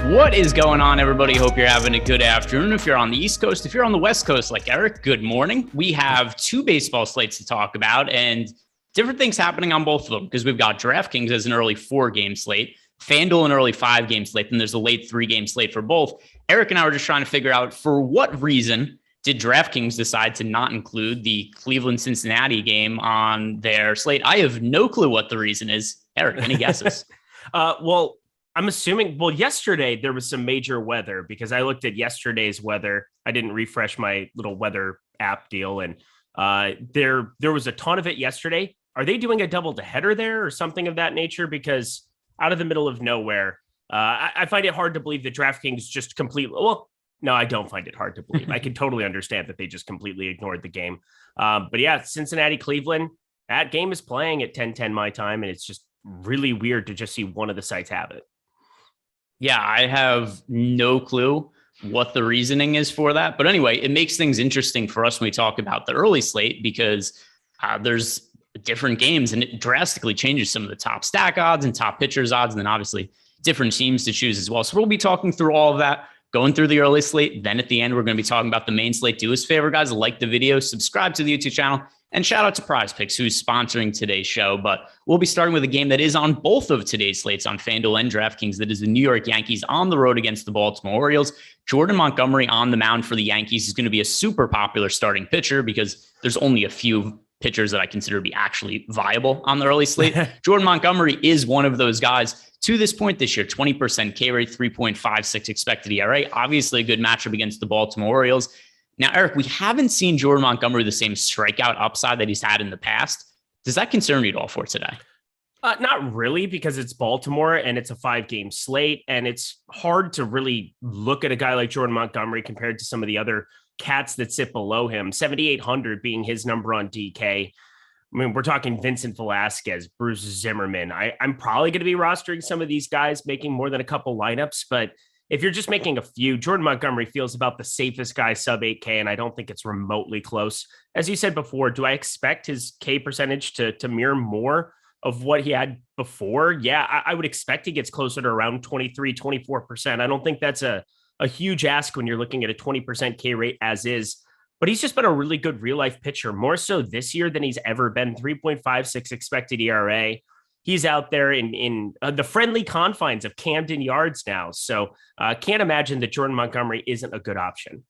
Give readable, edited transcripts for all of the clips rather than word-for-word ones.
What is going on, everybody? Hope you're having a good afternoon. If you're on the East Coast, if you're on the West Coast like Eric, good morning. We have two baseball slates to talk about and different things happening on both of them because we've got DraftKings as an early 4-game slate, FanDuel an early 5-game slate, and there's a late 3-game slate for both. Eric and I were just trying to figure out for what reason did DraftKings decide to not include the Cleveland-Cincinnati game on their slate? I have no clue what the reason is. Eric, any guesses? Well, I'm assuming, yesterday there was some major weather because I looked at yesterday's weather. I didn't refresh my little weather app deal. And there was a ton of it yesterday. Are they doing a double header there or something of that nature? Because out of the middle of nowhere, I find it hard to believe that DraftKings just completely, no, I don't find it hard to believe. I can totally understand that they just completely ignored the game. But yeah, Cincinnati, Cleveland, that game is playing at 10:10 my time. And it's just really weird to just see one of the sites have it. Yeah, I have no clue what the reasoning is for that. But anyway, it makes things interesting for us when we talk about the early slate because there's different games and it drastically changes some of the top stack odds and top pitchers odds, and then obviously different teams to choose as well. So we'll be talking through all of that, going through the early slate. Then at the end, we're going to be talking about the main slate. Do us a favor, guys, like the video, subscribe to the YouTube channel, and shout out to Prize Picks, who's sponsoring today's show. But we'll be starting with a game that is on both of today's slates on FanDuel and DraftKings. That is the New York Yankees on the road against the Baltimore Orioles. Jordan Montgomery on the mound for the Yankees is going to be a super popular starting pitcher because there's only a few pitchers that I consider to be actually viable on the early slate. Jordan Montgomery is one of those guys to this point this year, 20% K rate, 3.56 expected ERA. Obviously a good matchup against the Baltimore Orioles. Now, Eric, we haven't seen Jordan Montgomery the same strikeout upside that he's had in the past. Does that concern you at all for today? Not really, because it's Baltimore and it's a 5-game slate, and it's hard to really look at a guy like Jordan Montgomery compared to some of the other cats that sit below him. 7,800 being his number on DK. I mean, we're talking Vincent Velasquez, Bruce Zimmerman. I'm probably going to be rostering some of these guys making more than a couple lineups, but if you're just making a few, Jordan Montgomery feels about the safest guy sub 8K, and I don't think it's remotely close. As you said before, do I expect his K percentage to mirror more of what he had before? Yeah, I would expect he gets closer to around 23, 24%. I don't think that's a huge ask when you're looking at a 20% K rate as is, but he's just been a really good real life pitcher, more so this year than he's ever been. 3.56 expected ERA. He's out there in the friendly confines of Camden Yards now. So can't imagine that Jordan Montgomery isn't a good option.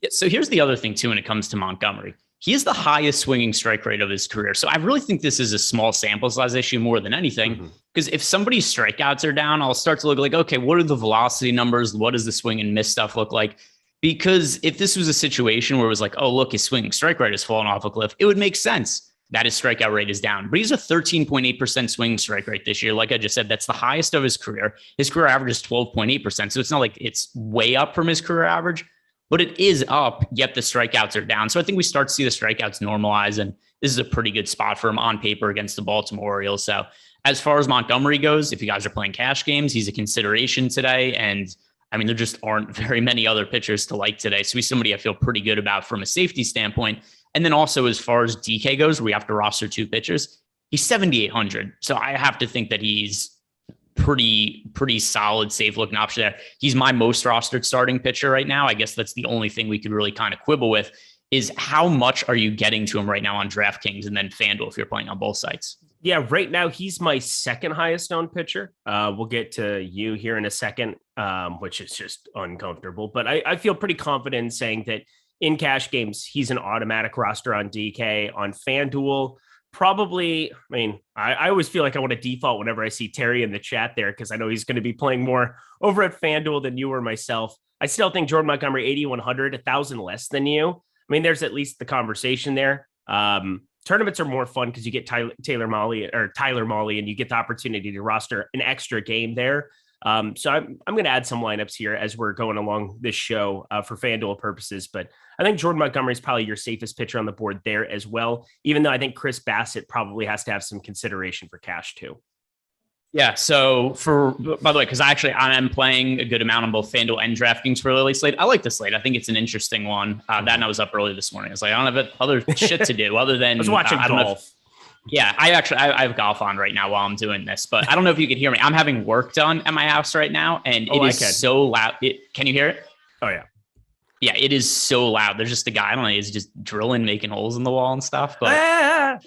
Yeah, so here's the other thing, too, when it comes to Montgomery. He is the highest swinging strike rate of his career. So I really think this is a small sample size issue more than anything. Because if somebody's strikeouts are down, I'll start to look like, okay, what are the velocity numbers? What does the swing and miss stuff look like? Because if this was a situation where it was like, oh, look, his swinging strike rate has fallen off a cliff, it would make sense that his strikeout rate is down. But he's a 13.8% swinging strike rate this year. Like I just said, that's the highest of his career. His career average is 12.8%. So it's not like it's way up from his career average, but it is up, yet the strikeouts are down. So I think we start to see the strikeouts normalize, and this is a pretty good spot for him on paper against the Baltimore Orioles. So as far as Montgomery goes, if you guys are playing cash games, he's a consideration today. And I mean, there just aren't very many other pitchers to like today. So he's somebody I feel pretty good about from a safety standpoint. And then also as far as DK goes, we have to roster 2 pitchers. He's 7,800. So I have to think that he's pretty solid, safe looking option there. He's my most rostered starting pitcher right now. I guess that's the only thing we could really kind of quibble with is how much are you getting to him right now on DraftKings and then FanDuel if you're playing on both sites? Yeah, right now he's my second highest owned pitcher. We'll get to you here in a second, which is just uncomfortable. But I feel pretty confident in saying that in cash games, he's an automatic roster on DK. On FanDuel, probably, I mean, I always feel like I want to default whenever I see Terry in the chat there because I know he's going to be playing more over at FanDuel than you or myself. I still think Jordan Montgomery, 8,100, 1,000 less than you. I mean, there's at least the conversation there. Tournaments are more fun because you get Tyler Mahle, and you get the opportunity to roster an extra game there. So I'm going to add some lineups here as we're going along this show for FanDuel purposes. But I think Jordan Montgomery is probably your safest pitcher on the board there as well, even though I think Chris Bassett probably has to have some consideration for cash too. Yeah. So by the way, because I am playing a good amount on both FanDuel and DraftKings for early slate. I like the slate. I think it's an interesting one. That and I was up early this morning. I was like, I don't have other shit to do other than I was watching golf. Yeah, I have golf on right now while I'm doing this, but I don't know if you can hear me. I'm having work done at my house right now, and it is so loud. Can you hear it? Oh, yeah. Yeah, it is so loud. There's just a guy, I don't know, he's just drilling, making holes in the wall and stuff. But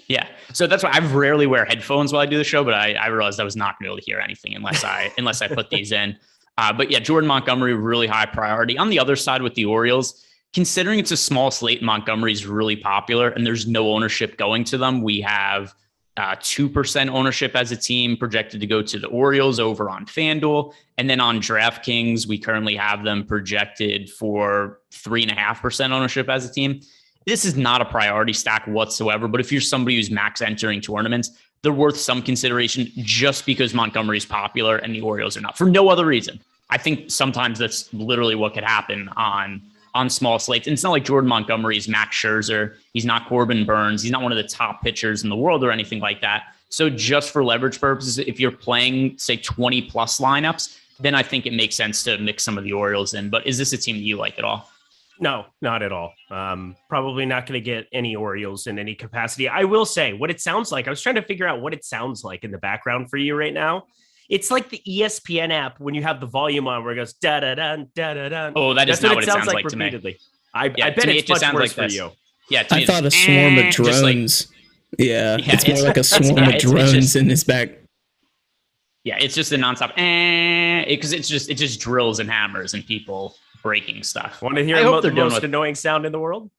yeah, so that's why I rarely wear headphones while I do the show, but I realized I was not going to be able to hear anything unless I put these in. But yeah, Jordan Montgomery, really high priority. On the other side with the Orioles, considering it's a small slate, Montgomery is really popular and there's no ownership going to them. We have 2% ownership as a team projected to go to the Orioles over on FanDuel. And then on DraftKings, we currently have them projected for 3.5% ownership as a team. This is not a priority stack whatsoever, but if you're somebody who's max entering tournaments, they're worth some consideration just because Montgomery is popular and the Orioles are not, for no other reason. I think sometimes that's literally what could happen on small slates. And it's not like Jordan Montgomery is Max Scherzer. He's not Corbin Burns. He's not one of the top pitchers in the world or anything like that. So just for leverage purposes, if you're playing, say, 20 plus lineups, then I think it makes sense to mix some of the Orioles in. But is this a team that you like at all? No, not at all. Probably not going to get any Orioles in any capacity. I will say what it sounds like. I was trying to figure out what it sounds like in the background for you right now. It's like the ESPN app when you have the volume on where it goes da da da da da da. Oh, that is not what it sounds like repeatedly. To me. I bet it's much worse for you. Yeah, I thought a swarm of drones. It's more like a swarm of drones in his back. Yeah, it's just a nonstop because it just drills and hammers and people breaking stuff. Want to hear the most annoying sound in the world?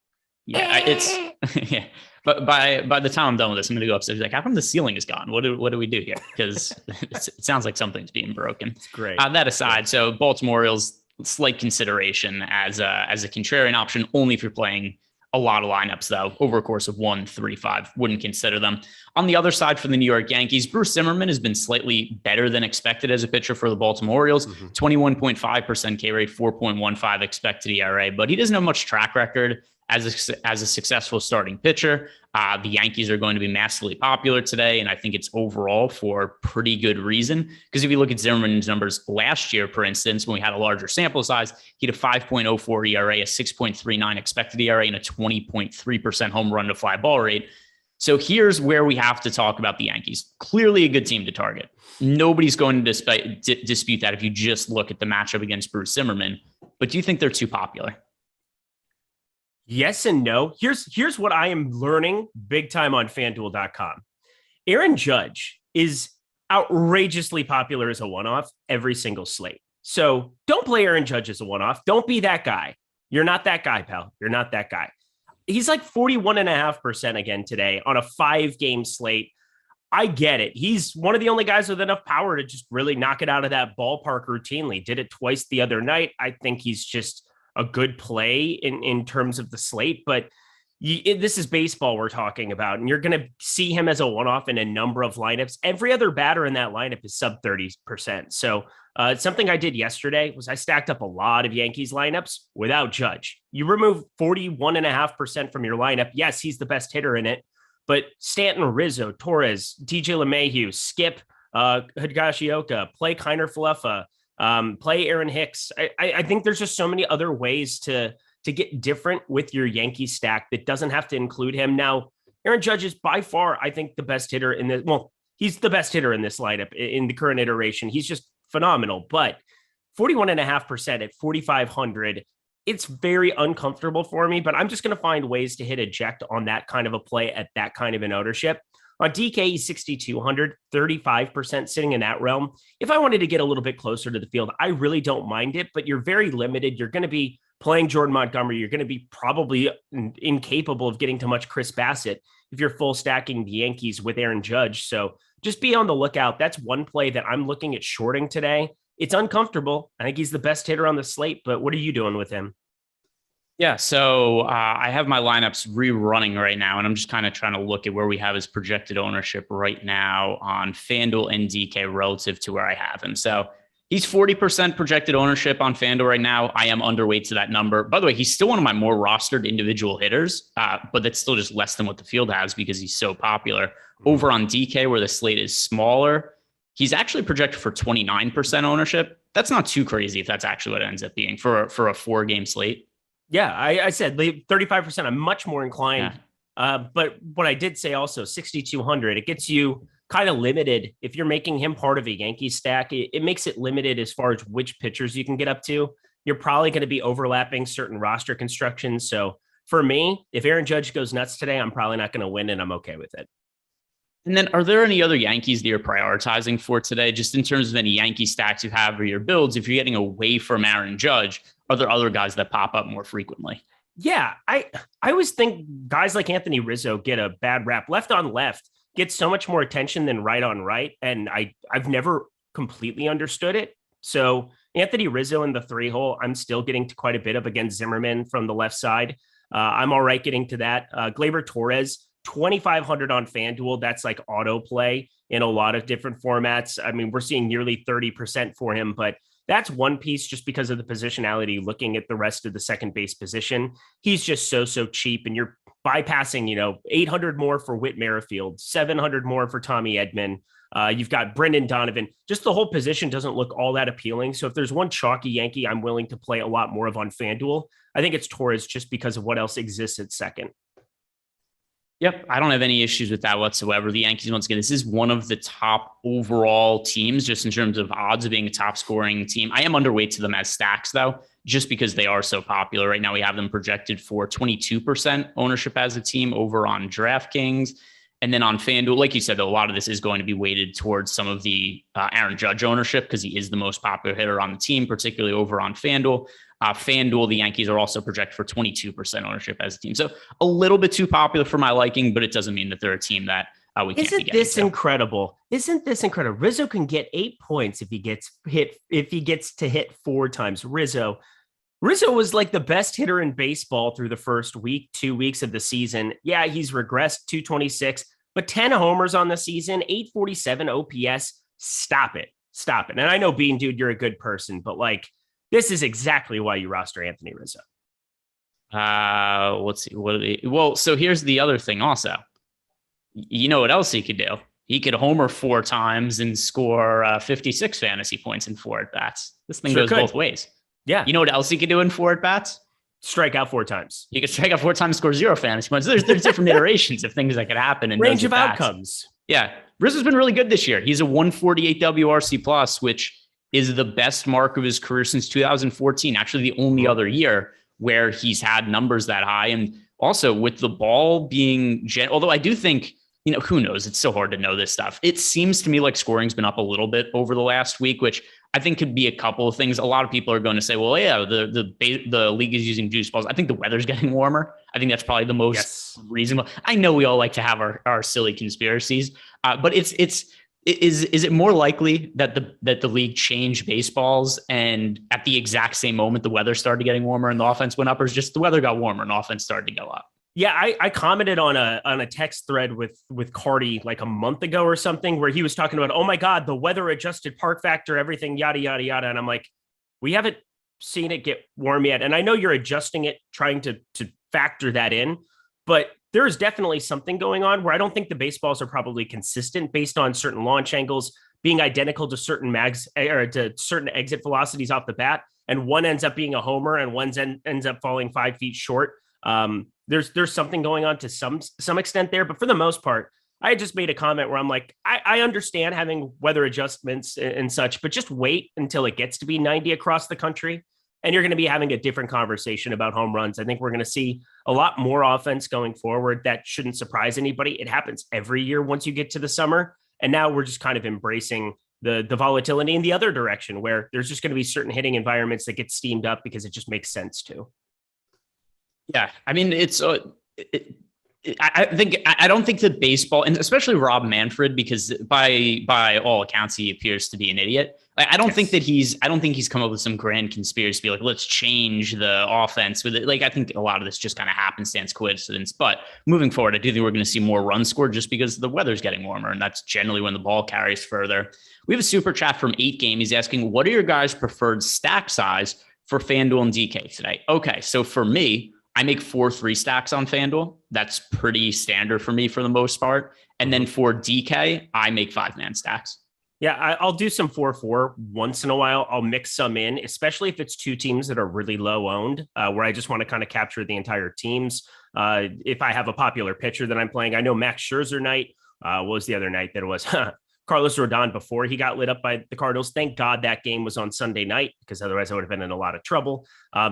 Yeah, it's yeah. But by the time I'm done with this, I'm going to go upstairs. Like, how come the ceiling is gone? What do we do here? Because it sounds like something's being broken. It's great. That aside, so Baltimore Orioles, slight consideration as a contrarian option, only if you're playing a lot of lineups, though, over a course of 1, 3, 5, wouldn't consider them. On the other side for the New York Yankees, Bruce Zimmerman has been slightly better than expected as a pitcher for the Baltimore Orioles, 21.5% K rate, 4.15 expected ERA, but he doesn't have much track record as a successful starting pitcher. The Yankees are going to be massively popular today, and I think it's overall for pretty good reason. Because if you look at Zimmerman's numbers last year, for instance, when we had a larger sample size, he had a 5.04 ERA, a 6.39 expected ERA, and a 20.3% home run to fly ball rate. So here's where we have to talk about the Yankees. Clearly a good team to target. Nobody's going to dispute that if you just look at the matchup against Bruce Zimmerman. But do you think they're too popular? Yes and no. Here's what I am learning big time on FanDuel.com. Aaron Judge is outrageously popular as a one-off every single slate. So don't play Aaron Judge as a one-off. Don't be that guy. You're not that guy, pal. You're not that guy. He's like 41.5% again today on a 5-game slate. I get it. He's one of the only guys with enough power to just really knock it out of that ballpark routinely. Did it twice the other night. I think he's just a good play in terms of the slate, but this is baseball we're talking about, and you're going to see him as a one-off in a number of lineups. Every other batter in that lineup is sub 30%. So something I did yesterday was I stacked up a lot of Yankees lineups without Judge. You remove 41.5% from your lineup. Yes, he's the best hitter in it, but Stanton, Rizzo, Torres, DJ LeMahieu, Skip, Higashioka, play Kiner Falefa, play Aaron Hicks. I think there's just so many other ways to get different with your Yankee stack that doesn't have to include him. Now, Aaron Judge is by far, I think, the best hitter in this. Well, he's the best hitter in this lineup in the current iteration. He's just phenomenal. But 41.5% at 4,500, it's very uncomfortable for me. But I'm just going to find ways to hit eject on that kind of a play at that kind of an ownership. On DK, he's 6,200, 35% sitting in that realm. If I wanted to get a little bit closer to the field, I really don't mind it, but you're very limited. You're going to be playing Jordan Montgomery. You're going to be probably incapable of getting to much Chris Bassett if you're full stacking the Yankees with Aaron Judge. So just be on the lookout. That's one play that I'm looking at shorting today. It's uncomfortable. I think he's the best hitter on the slate, but what are you doing with him? Yeah, so I have my lineups rerunning right now, and I'm just kind of trying to look at where we have his projected ownership right now on FanDuel and DK relative to where I have him. So he's 40% projected ownership on FanDuel right now. I am underweight to that number. By the way, he's still one of my more rostered individual hitters, but that's still just less than what the field has because he's so popular. Over on DK, where the slate is smaller, he's actually projected for 29% ownership. That's not too crazy if that's actually what it ends up being for a 4-game slate. Yeah, I said 35%. I'm much more inclined But what I did say also, 6,200, it gets you kind of limited. If you're making him part of a Yankee stack, it makes it limited as far as which pitchers you can get up to. You're probably going to be overlapping certain roster constructions. So for me, if Aaron Judge goes nuts today, I'm probably not going to win, and I'm okay with it. And then are there any other Yankees that you're prioritizing for today? Just in terms of any Yankee stacks you have or your builds, if you're getting away from Aaron Judge, are there other guys that pop up more frequently? Yeah, I always think guys like Anthony Rizzo get a bad rap. Left on left gets so much more attention than right on right. And I've never completely understood it. So Anthony Rizzo in the 3-hole, I'm still getting to quite a bit of against Zimmerman from the left side. I'm all right getting to that. Gleyber Torres, 2,500 on FanDuel. That's like auto play in a lot of different formats. I mean, we're seeing nearly 30% for him, but that's one piece just because of the positionality. Looking at the rest of the second base position, he's just so cheap, and you're bypassing, 800 more for Whit Merrifield, 700 more for Tommy Edman. You've got Brendan Donovan. Just the whole position doesn't look all that appealing. So if there's one chalky Yankee I'm willing to play a lot more of on FanDuel, I think it's Torres, just because of what else exists at second. Yep, I don't have any issues with that whatsoever. The Yankees, once again, this is one of the top overall teams, just in terms of odds of being a top scoring team. I am underweight to them as stacks, though, just because they are so popular. Right now, we have them projected for 22% ownership as a team over on DraftKings. And then on FanDuel, like you said, though, a lot of this is going to be weighted towards some of the Aaron Judge ownership, because he is the most popular hitter on the team, particularly over on FanDuel. FanDuel, the Yankees are also projected for 22% ownership as a team. So a little bit too popular for my liking, but it doesn't mean that they're a team that we can't be getting. Isn't this incredible? Isn't this incredible? Rizzo can get 8 points if he gets to hit 4 times. Rizzo was like the best hitter in baseball through the first 2 weeks of the season. Yeah, he's regressed 226, but 10 homers on the season, 847 OPS. Stop it. And I know, Bean, dude, you're a good person, but like, this is exactly why you roster Anthony Rizzo. Let's see. Well, so here's the other thing also. You know what else he could do? He could homer 4 times and score 56 fantasy points in 4 at-bats. This thing goes both ways. Yeah. You know what else he could do in 4 at-bats? Strike out 4 times. He could strike out 4 times, score 0 fantasy points. There's different iterations of things that could happen. In range of outcomes. Yeah. Rizzo's been really good this year. He's a 148 WRC plus, which is the best mark of his career since 2014. Actually, the only other year where he's had numbers that high. And also with the ball being, although I do think, who knows? It's so hard to know this stuff. It seems to me like scoring's been up a little bit over the last week, which I think could be a couple of things. A lot of people are going to say, well, yeah, the league is using juice balls. I think the weather's getting warmer. I think that's probably the most reasonable. I know we all like to have our silly conspiracies, but is it more likely that the league changed baseballs and at the exact same moment the weather started getting warmer and the offense went up, or is just the weather got warmer and the offense started to go up? Yeah, I commented on a text thread with Cardi like a month ago or something, where he was talking about, oh my God, the weather adjusted park factor, everything, yada, yada, yada. And I'm like, we haven't seen it get warm yet. And I know you're adjusting it, trying to factor that in, but there is definitely something going on where I don't think the baseballs are probably consistent based on certain launch angles being identical to certain mags or to certain exit velocities off the bat. And one ends up being a homer and one ends up falling 5 feet short. There's something going on to some extent there, but for the most part, I just made a comment where I'm like, I understand having weather adjustments and such, but just wait until it gets to be 90 across the country, and you're going to be having a different conversation about home runs. I think we're going to see a lot more offense going forward. That shouldn't surprise anybody. It happens every year once you get to the summer, and now we're just kind of embracing the volatility in the other direction, where there's just going to be certain hitting environments that get steamed up because it just makes sense to. Yeah, I mean, I don't think that baseball, and especially Rob Manfred, because by all accounts he appears to be an idiot. I don't think he's come up with some grand conspiracy to be like, let's change the offense with it. Like, I think a lot of this just kind of happenstance, coincidence. But moving forward, I do think we're going to see more runs scored just because the weather's getting warmer, and that's generally when the ball carries further. We have a super chat from 8 Game. He's asking, what are your guys' preferred stack size for FanDuel and DK today? Okay, so for me, I make 4 3 stacks on FanDuel. That's pretty standard for me for the most part. And then for DK, I make 5-man stacks. Yeah, I'll do some 4-4 once in a while. I'll mix some in, especially if it's 2 teams that are really low owned, where I just want to kind of capture the entire teams. if I have a popular pitcher that I'm playing. I know Max Scherzer night. What was the other night that it was? Carlos Rodon before he got lit up by the Cardinals. Thank God that game was on Sunday night, because otherwise I would have been in a lot of trouble.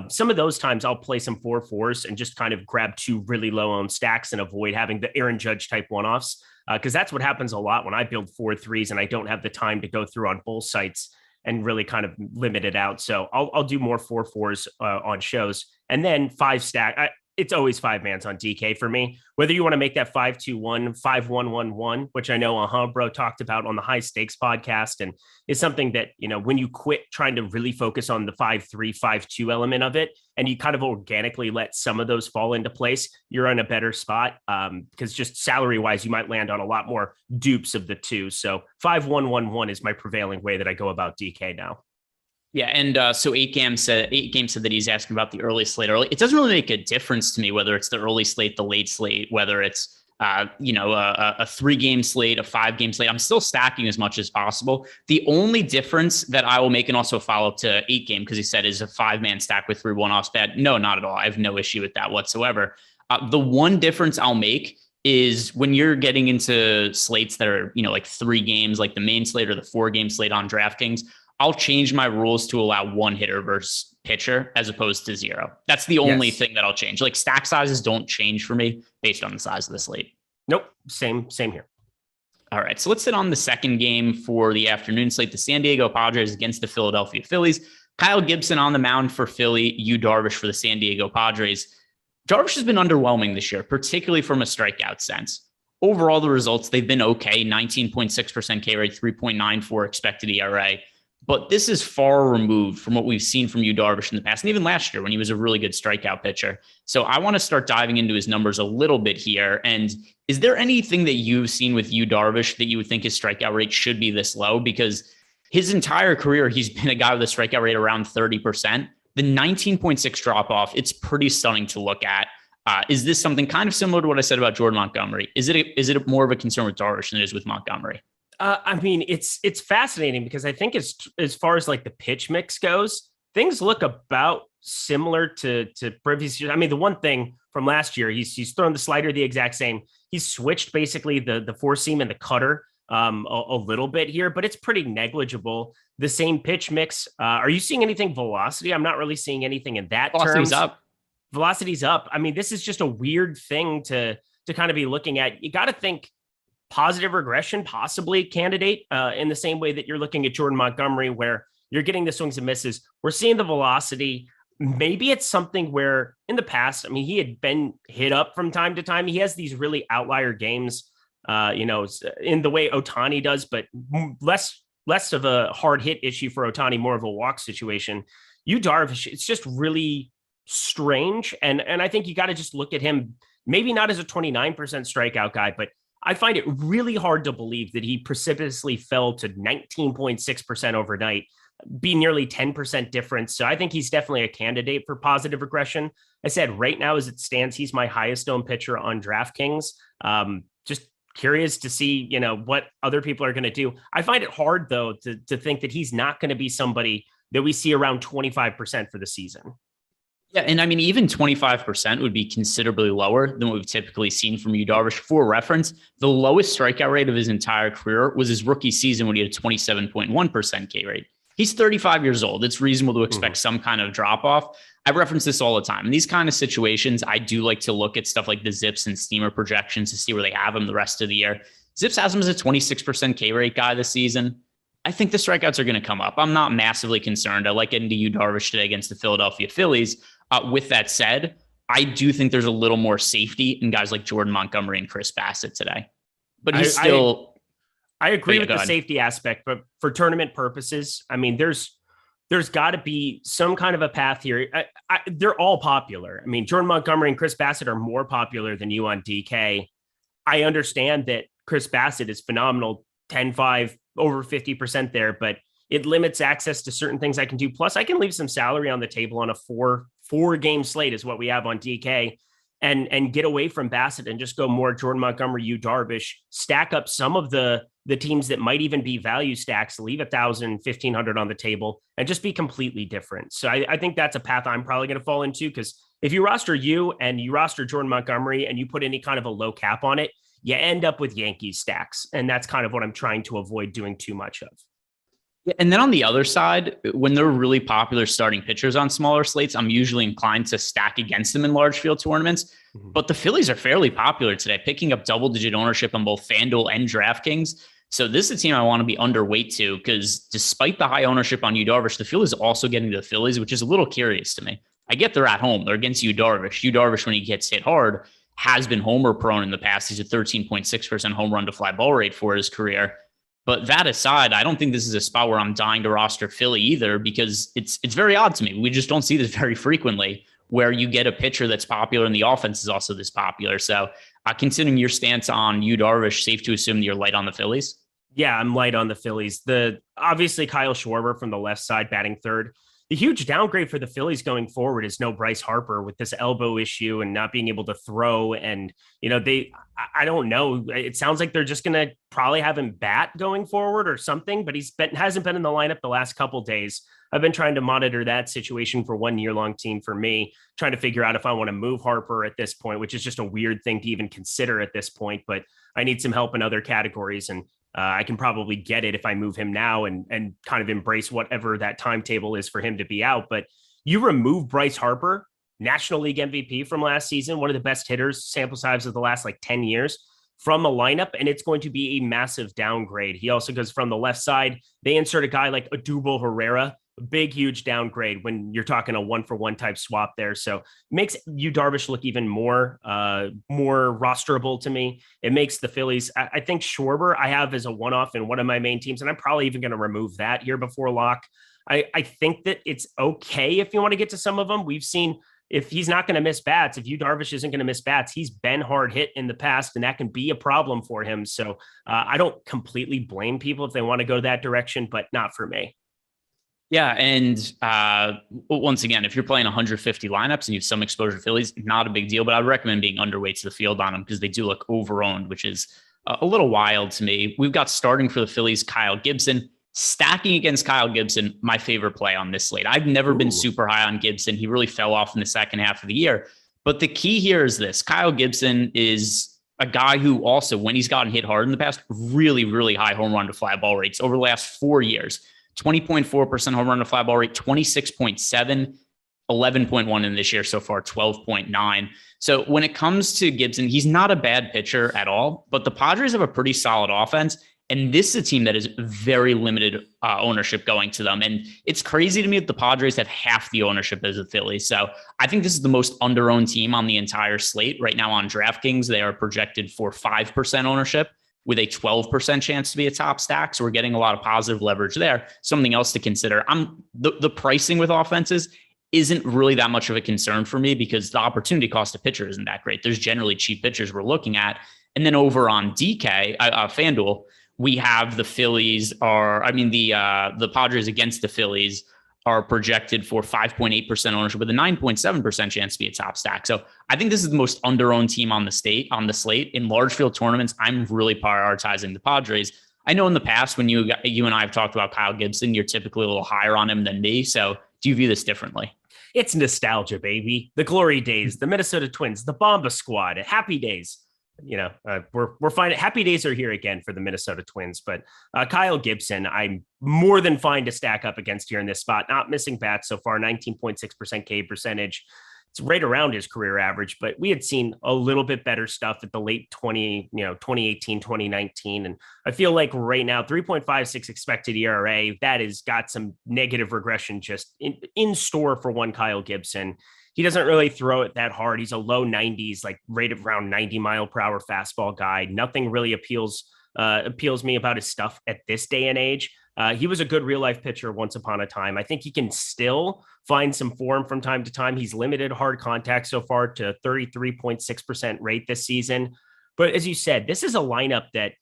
Some of those times I'll play some 4-4s and just kind of grab 2 really low owned stacks and avoid having the Aaron Judge type one-offs, because that's what happens a lot when I build 4-3s and I don't have the time to go through on both sites and really kind of limit it out. So I'll do more 4-4s on shows, and then 5 stack. It's always 5 mans on DK for me, whether you want to make that 5-2-1, 5-1-1-1, which I know Bro talked about on the High Stakes podcast, and is something that, when you quit trying to really focus on the 5-3, 5-2 element of it, and you kind of organically let some of those fall into place, you're in a better spot, because just salary wise, you might land on a lot more dupes of the 2. So 5-1-1-1 is my prevailing way that I go about DK now. Yeah, and so 8 Game said that he's asking about the early slate. It doesn't really make a difference to me whether it's the early slate, the late slate, whether it's a 3-game slate, a 5-game slate. I'm still stacking as much as possible. The only difference that I will make, and also follow up to 8 Game, because he said is a 5-man stack with 3 one-offs bad. No, not at all. I have no issue with that whatsoever. The one difference I'll make is when you're getting into slates that are like 3 games, like the main slate or the 4-game slate on DraftKings, I'll change my rules to allow 1 hitter versus pitcher as opposed to 0. That's the only thing that I'll change. Like, stack sizes don't change for me based on the size of the slate. Nope. Same here. All right. So let's sit on the second game for the afternoon slate. The San Diego Padres against the Philadelphia Phillies. Kyle Gibson on the mound for Philly. Yu Darvish for the San Diego Padres. Darvish has been underwhelming this year, particularly from a strikeout sense. Overall, the results, they've been okay. 19.6% K rate, 3.94 expected ERA. But this is far removed from what we've seen from Yu Darvish in the past, and even last year when he was a really good strikeout pitcher. So I want to start diving into his numbers a little bit here. And is there anything that you've seen with Yu Darvish that you would think his strikeout rate should be this low? Because his entire career, he's been a guy with a strikeout rate around 30%. The 19.6 drop off, it's pretty stunning to look at. Is this something kind of similar to what I said about Jordan Montgomery? Is it more of a concern with Darvish than it is with Montgomery? I mean, it's fascinating because I think as far as like the pitch mix goes, things look about similar to previous years. I mean, the one thing from last year, he's thrown the slider the exact same. He's switched basically the four seam and the cutter a little bit here, but it's pretty negligible. The same pitch mix. Are you seeing anything velocity? I'm not really seeing anything in that Velocity's terms. up. Velocity's up. I mean, this is just a weird thing to kind of be looking at. You got to think positive regression, possibly candidate in the same way that you're looking at Jordan Montgomery, where you're getting the swings and misses. We're seeing the velocity. Maybe it's something where in the past, I mean, he had been hit up from time to time. He has these really outlier games, in the way Ohtani does, but less of a hard hit issue for Ohtani, more of a walk situation. Yu Darvish, it's just really strange. And I think you got to just look at him, maybe not as a 29% strikeout guy, but I find it really hard to believe that he precipitously fell to 19.6% overnight, be nearly 10% difference. So I think he's definitely a candidate for positive regression. I said right now, as it stands, he's my highest owned pitcher on DraftKings. Just curious to see, what other people are going to do. I find it hard, though, to think that he's not going to be somebody that we see around 25% for the season. Yeah, and I mean, even 25% would be considerably lower than what we've typically seen from Yu Darvish. For reference, the lowest strikeout rate of his entire career was his rookie season when he had a 27.1% K rate. He's 35 years old. It's reasonable to expect some kind of drop off. I reference this all the time. In these kind of situations, I do like to look at stuff like the Zips and Steamer projections to see where they have him the rest of the year. Zips has him as a 26% K rate guy this season. I think the strikeouts are going to come up. I'm not massively concerned. I like getting to Yu Darvish today against the Philadelphia Phillies. With that said, I do think there's a little more safety in guys like Jordan Montgomery and Chris Bassett today. But he's still... I agree with the safety aspect, but for tournament purposes, I mean, there's got to be some kind of a path here. They're all popular. I mean, Jordan Montgomery and Chris Bassett are more popular than you on DK. I understand that Chris Bassett is phenomenal, 10-5, over 50% there, but it limits access to certain things I can do. Plus, I can leave some salary on the table on a four-game slate is what we have on DK, and get away from Bassett and just go more Jordan Montgomery, Yu Darvish, stack up some of the teams that might even be value stacks, leave 1,000, 1,500 on the table, and just be completely different. So I think that's a path I'm probably going to fall into, because If you roster you and you roster Jordan Montgomery and you put any kind of a low cap on it, you end up with Yankees stacks. And that's kind of what I'm trying to avoid doing too much of. And then on the other side, when they're really popular starting pitchers on smaller slates, I'm usually inclined to stack against them in large field tournaments. But the Phillies are fairly popular today, picking up double-digit ownership on both FanDuel and DraftKings. So this is a team I want to be underweight to, because despite the high ownership on Yu Darvish, the Phillies are also getting to the Phillies, which is a little curious to me. I get they're at home. They're against Yu Darvish. Yu Darvish, when he gets hit hard, has been homer prone in the past. He's a 13.6% home run to fly ball rate for his career. But that aside, I don't think this is a spot where I'm dying to roster Philly either, because it's very odd to me. We just don't see this very frequently, where you get a pitcher that's popular and the offense is also this popular. So considering your stance on Yu Darvish, safe to assume that you're light on the Phillies? Yeah, I'm light on the Phillies. Obviously Kyle Schwarber from the left side batting third. The huge downgrade for the Phillies going forward is no Bryce Harper with this elbow issue and not being able to throw. And, I don't know. It sounds like they're just going to probably have him bat going forward or something, but hasn't been in the lineup the last couple of days. I've been trying to monitor that situation for 1 year long team for me, trying to figure out if I want to move Harper at this point, which is just a weird thing to even consider at this point, but I need some help in other categories. And I can probably get it if I move him now and kind of embrace whatever that timetable is for him to be out. But you remove Bryce Harper, National League MVP from last season, one of the best hitters, sample size of the last 10 years, from a lineup, and it's going to be a massive downgrade. He also goes from the left side. They insert a guy like Odubel Herrera, a big, huge downgrade when you're talking a 1-for-1 type swap there. So it makes Yu Darvish look even more rosterable to me. It makes the Phillies, I think Schwarber I have as a one-off in one of my main teams, and I'm probably even going to remove that here before lock. I think that it's okay if you want to get to some of them. We've seen if he's not going to miss bats, if Yu Darvish isn't going to miss bats, he's been hard hit in the past, and that can be a problem for him. So I don't completely blame people if they want to go that direction, but not for me. Yeah, and once again, if you're playing 150 lineups and you have some exposure to Phillies, not a big deal, but I'd recommend being underweight to the field on them because they do look overowned, which is a little wild to me. We've got starting for the Phillies, Kyle Gibson. Stacking against Kyle Gibson, my favorite play on this slate. I've never been super high on Gibson. He really fell off in the second half of the year. But the key here is this. Kyle Gibson is a guy who also, when he's gotten hit hard in the past, really, really high home run to fly ball rates over the last 4 years. 20.4% home run to fly ball rate, 26.7, 11.1 in this year so far, 12.9. So when it comes to Gibson, he's not a bad pitcher at all, but the Padres have a pretty solid offense. And this is a team that is very limited ownership going to them. And it's crazy to me that the Padres have half the ownership as the Phillies. So I think this is the most under-owned team on the entire slate. Right now on DraftKings, they are projected for 5% ownership with a 12% chance to be a top stack. So we're getting a lot of positive leverage there. Something else to consider. The pricing with offenses isn't really that much of a concern for me because the opportunity cost of pitcher isn't that great. There's generally cheap pitchers we're looking at. And then over on FanDuel, we have the Padres against the Phillies are projected for 5.8% ownership with a 9.7% chance to be a top stack. So I think this is the most under-owned team on the slate. In large field tournaments, I'm really prioritizing the Padres. I know in the past when you and I have talked about Kyle Gibson, you're typically a little higher on him than me. So do you view this differently? It's nostalgia, baby. The glory days, the Minnesota Twins, the Bomba Squad, happy days. We're fine. Happy days are here again for the Minnesota Twins, but Kyle Gibson, I'm more than fine to stack up against here in this spot. Not missing bats so far, 19.6% K percentage. It's right around his career average, but we had seen a little bit better stuff at the late 2018, 2019. And I feel like right now, 3.56 expected ERA, that has got some negative regression just in store for one Kyle Gibson. He doesn't really throw it that hard. He's a low 90s, like rated around 90 mile per hour fastball guy. Nothing really appeals me about his stuff at this day and age. He was a good real life pitcher once upon a time. I think he can still find some form from time to time. He's limited hard contact so far to 33.6% rate this season. But as you said, this is a lineup that,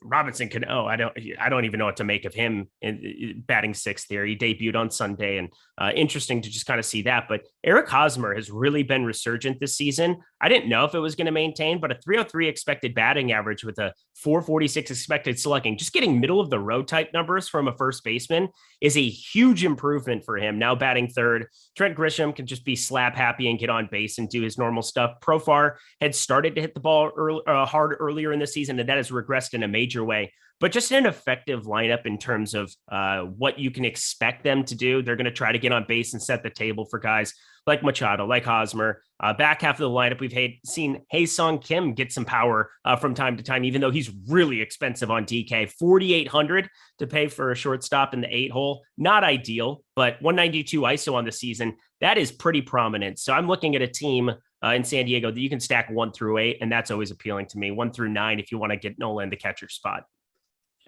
Robinson Cano, I don't even know what to make of him in batting sixth here. He debuted on Sunday, and interesting to just kind of see that. But Eric Hosmer has really been resurgent this season. I didn't know if it was going to maintain, but a 303 expected batting average with a 446 expected slugging, just getting middle of the road type numbers from a first baseman is a huge improvement for him. Now batting third, Trent Grisham can just be slap happy and get on base and do his normal stuff. Profar had started to hit the ball hard earlier in the season, and that has regressed in a major way. But just an effective lineup in terms of what you can expect them to do. They're going to try to get on base and set the table for guys like Machado, like Hosmer. Back half of the lineup, we've seen Hae-Sung Kim get some power from time to time, even though he's really expensive on DK. $4,800 to pay for a shortstop in the 8-hole. Not ideal, but 192 ISO on the season. That is pretty prominent. So I'm looking at a team in San Diego that you can stack 1 through 8, and that's always appealing to me. 1 through 9 if you want to get Nola in the catcher spot.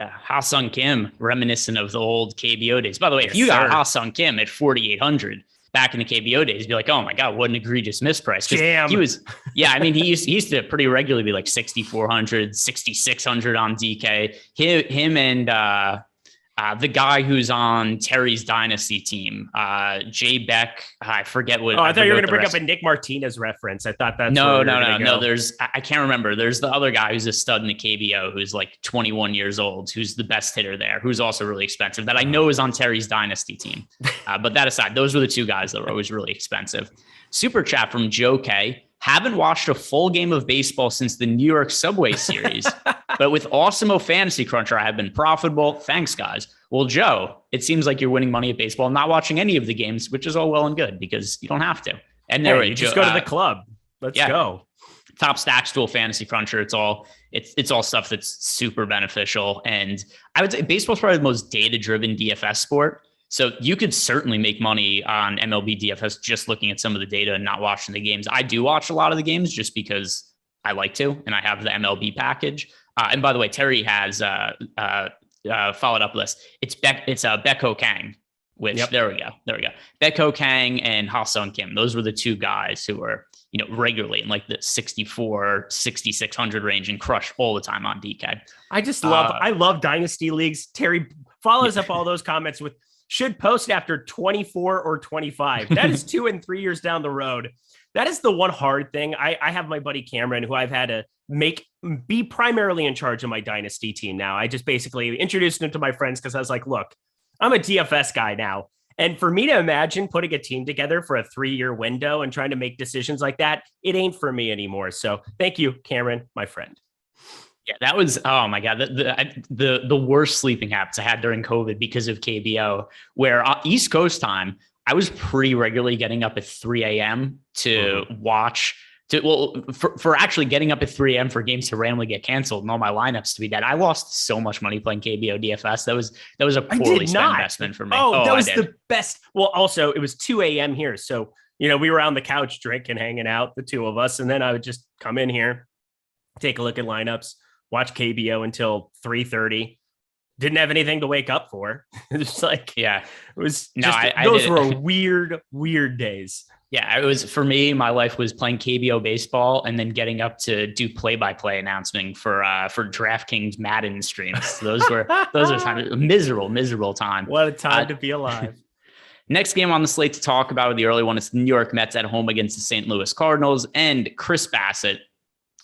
Yeah, Ha-Sung Kim, reminiscent of the old KBO days. By the way, if you got Ha-Sung Kim at 4,800 back in the KBO days, be like, oh my God, what an egregious misprice. Damn. He was, he used to pretty regularly be like 6,400, 6,600 on DK. Him and the guy who's on Terry's Dynasty team, Jay Beck. I forget what. Oh, I thought you were going to bring up a Nick Martinez reference. I thought that's no. I can't remember. There's the other guy who's a stud in the KBO who's like 21 years old, who's the best hitter there, who's also really expensive. That I know is on Terry's Dynasty team. But that aside, those were the two guys that were always really expensive. Super chat from Joe K. Haven't watched a full game of baseball since the New York Subway Series, but with Awesemo Fantasy Cruncher, I have been profitable. Thanks, guys. Well, Joe, it seems like you're winning money at baseball, not watching any of the games, which is all well and good because you don't have to. And there, you just go to the club. Let's go. Top Stacks Tool Fantasy Cruncher. It's all stuff that's super beneficial. And I would say baseball's probably the most data-driven DFS sport. So you could certainly make money on MLB DFS just looking at some of the data and not watching the games. I do watch a lot of the games just because I like to, and I have the MLB package. And by the way, Terry has followed up list. It's Becco Kang, which there we go. Becco Kang and Ha-Sung Kim. Those were the two guys who were, regularly in like the 64, 6,600 range and crush all the time on DK. I love Dynasty Leagues. Terry follows up all those comments with, should post after 24 or 25. That is 2 and 3 years down the road. That is the one hard thing. I have my buddy Cameron, who I've had to be primarily in charge of my Dynasty team now. I just basically introduced him to my friends because I was like, look, I'm a DFS guy now. And for me to imagine putting a team together for a 3-year window and trying to make decisions like that, it ain't for me anymore. So thank you, Cameron, my friend. Yeah, that was, oh my God, the worst sleeping habits I had during COVID because of KBO, where East Coast time, I was pretty regularly getting up at 3 a.m. to watch, for actually getting up at 3 a.m. for games to randomly get canceled and all my lineups to be dead. I lost so much money playing KBO DFS. That was a poorly spent investment for me. Oh, that was the best. Well, also, it was 2 a.m. here. So, we were on the couch drinking, hanging out, the two of us. And then I would just come in here, take a look at lineups, watch KBO until 3:30. Didn't have anything to wake up for. It's like, it was those were weird days. Yeah, it was, for me, my life was playing KBO baseball and then getting up to do play-by-play announcing for DraftKings Madden streams. Those were times, miserable time. What a time to be alive. Next game on the slate to talk about, the early one, is the New York Mets at home against the St. Louis Cardinals, and Chris Bassett,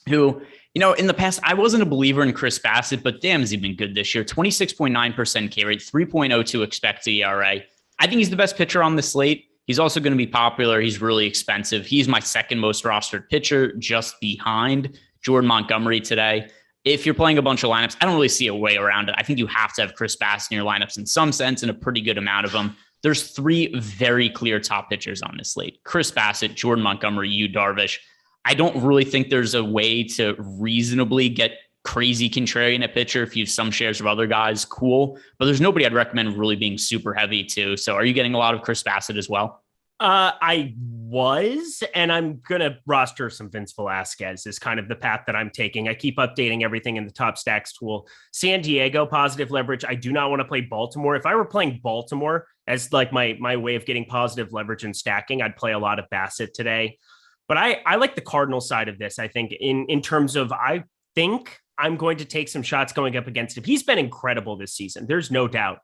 who, in the past, I wasn't a believer in Chris Bassett, but damn, has he been good this year. 26.9% K rate, 3.02 expected ERA. I think he's the best pitcher on the slate. He's also going to be popular. He's really expensive. He's my second most rostered pitcher, just behind Jordan Montgomery today. If you're playing a bunch of lineups, I don't really see a way around it. I think you have to have Chris Bassett in your lineups in some sense, and a pretty good amount of them. There's 3 very clear top pitchers on this slate: Chris Bassett, Jordan Montgomery, Yu Darvish. I don't really think there's a way to reasonably get crazy contrarian at pitcher. If you have some shares of other guys, cool. But there's nobody I'd recommend really being super heavy to. So are you getting a lot of Chris Bassett as well? I was, and I'm going to roster some Vince Velasquez is kind of the path that I'm taking. I keep updating everything in the Top Stacks tool. San Diego, positive leverage. I do not want to play Baltimore. If I were playing Baltimore as like my way of getting positive leverage and stacking, I'd play a lot of Bassett today. But I like the Cardinal side of this. I think in terms of, I think I'm going to take some shots going up against him. He's been incredible this season. There's no doubt.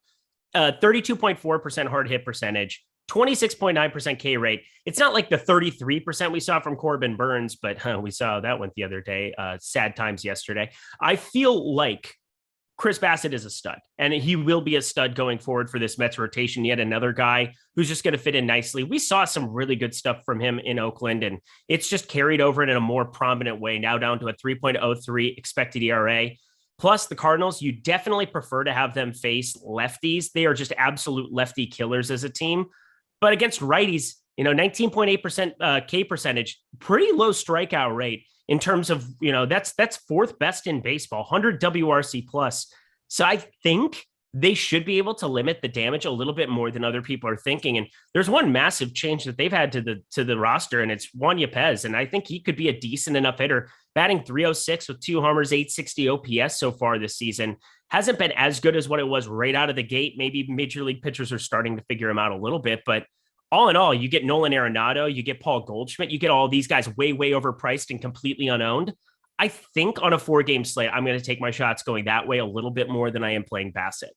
32.4% hard hit percentage, 26.9% K rate. It's not like the 33% we saw from Corbin Burns, but we saw that one the other day. Sad times yesterday. I feel like Chris Bassitt is a stud, and he will be a stud going forward for this Mets rotation. Yet another guy who's just going to fit in nicely. We saw some really good stuff from him in Oakland, and it's just carried over in a more prominent way, now down to a 3.03 expected ERA. Plus, the Cardinals, you definitely prefer to have them face lefties. They are just absolute lefty killers as a team. But against righties, 19.8% K percentage, pretty low strikeout rate. In terms of, that's fourth best in baseball, 100 WRC plus. So I think they should be able to limit the damage a little bit more than other people are thinking. And there's one massive change that they've had to the roster, and it's Juan Yepez. And I think he could be a decent enough hitter, batting 306 with 2 homers, 860 OPS so far this season. Hasn't been as good as what it was right out of the gate. Maybe major league pitchers are starting to figure him out a little bit, but all in all, you get Nolan Arenado, you get Paul Goldschmidt, you get all these guys way, way overpriced and completely unowned. I think on a 4-game slate, I'm going to take my shots going that way a little bit more than I am playing Bassitt.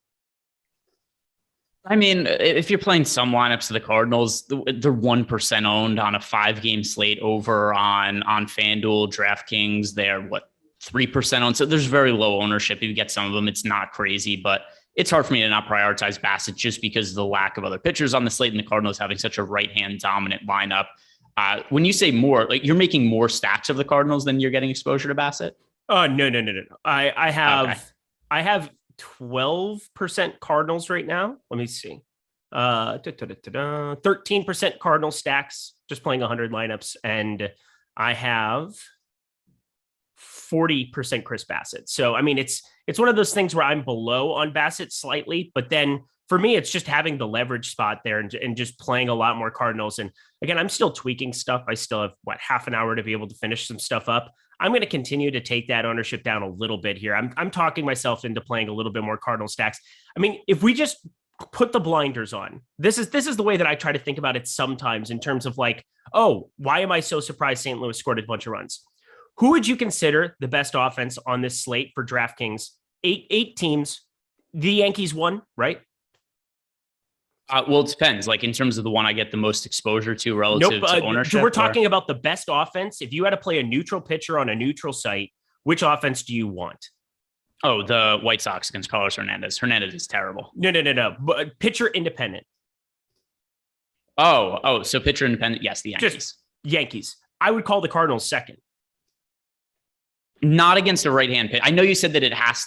I mean, if you're playing some lineups of the Cardinals, they're 1% owned on a 5-game slate over on FanDuel, DraftKings. They're 3% owned. So there's very low ownership. If you get some of them, it's not crazy, but it's hard for me to not prioritize Bassitt just because of the lack of other pitchers on the slate and the Cardinals having such a right-hand dominant lineup. When you say more, like you're making more stacks of the Cardinals than you're getting exposure to Bassitt? No. I have 12% Cardinals right now. Let me see. 13% Cardinal stacks, just playing 100 lineups. And I have 40% Chris Bassitt. So, I mean, it's one of those things where I'm below on Bassitt slightly, but then for me, it's just having the leverage spot there and just playing a lot more Cardinals. And again, I'm still tweaking stuff. I still have half an hour to be able to finish some stuff up. I'm going to continue to take that ownership down a little bit here. I'm talking myself into playing a little bit more Cardinal stacks. I mean, if we just put the blinders on, this is the way that I try to think about it sometimes in terms of like, oh, why am I so surprised St. Louis scored a bunch of runs? Who would you consider the best offense on this slate for DraftKings? Eight teams. The Yankees won, right? Well, it depends. Like in terms of the one I get the most exposure to relative to ownership. We're talking about the best offense. If you had to play a neutral pitcher on a neutral site, which offense do you want? Oh, the White Sox against Carlos Hernandez. Hernandez is terrible. No. But pitcher independent. Oh, so pitcher independent. Yes, the Yankees. Just Yankees. I would call the Cardinals second. Not against a right-hand pitch. I know you said that it has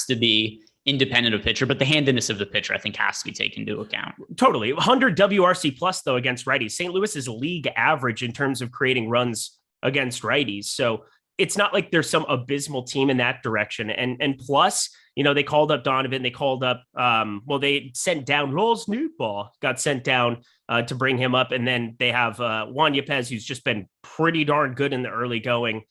to be independent of pitcher, but the handedness of the pitcher, I think, has to be taken into account. Totally. 100 WRC plus, though, against righties. St. Louis is league average in terms of creating runs against righties. So it's not like there's some abysmal team in that direction. And plus, they called up Donovan. They called up, they sent down Rolls Newball, got sent down to bring him up. And then they have Juan Yepez, who's just been pretty darn good in the early going.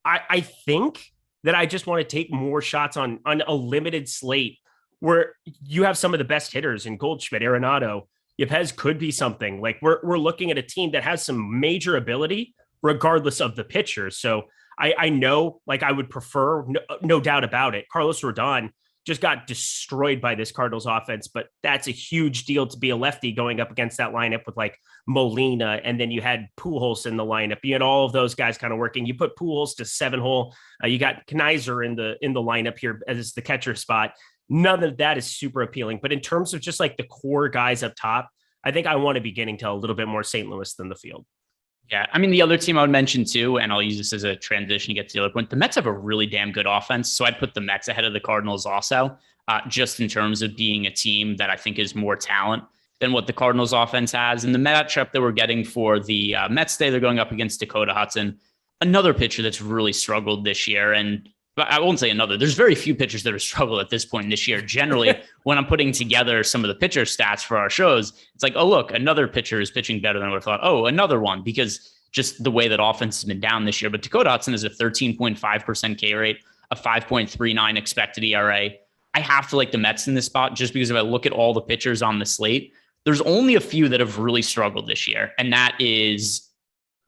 I think that I just want to take more shots on a limited slate where you have some of the best hitters in Goldschmidt, Arenado. Yepez could be something. Like we're looking at a team that has some major ability regardless of the pitcher. So I know, like I would prefer, no doubt about it, Carlos Rodon just got destroyed by this Cardinals offense, but that's a huge deal to be a lefty going up against that lineup with like Molina. And then you had Pujols in the lineup. You had all of those guys kind of working. You put Pujols to 7-hole. You got Knizer in the lineup here as the catcher spot. None of that is super appealing, but in terms of just like the core guys up top, I think I want to be getting to a little bit more St. Louis than the field. Yeah, I mean, the other team I would mention too, and I'll use this as a transition to get to the other point, the Mets have a really damn good offense. So I'd put the Mets ahead of the Cardinals also, just in terms of being a team that I think is more talent than what the Cardinals offense has. And the matchup that we're getting for the Mets today, they're going up against Dakota Hudson, another pitcher that's really struggled this year. And I won't say another. There's very few pitchers that have struggled at this point this year. Generally, when I'm putting together some of the pitcher stats for our shows, it's like, oh, look, another pitcher is pitching better than I would have thought. Oh, another one, because just the way that offense has been down this year. But Dakota Hudson is a 13.5% K rate, a 5.39 expected ERA. I have to like the Mets in this spot just because if I look at all the pitchers on the slate, there's only a few that have really struggled this year. And that is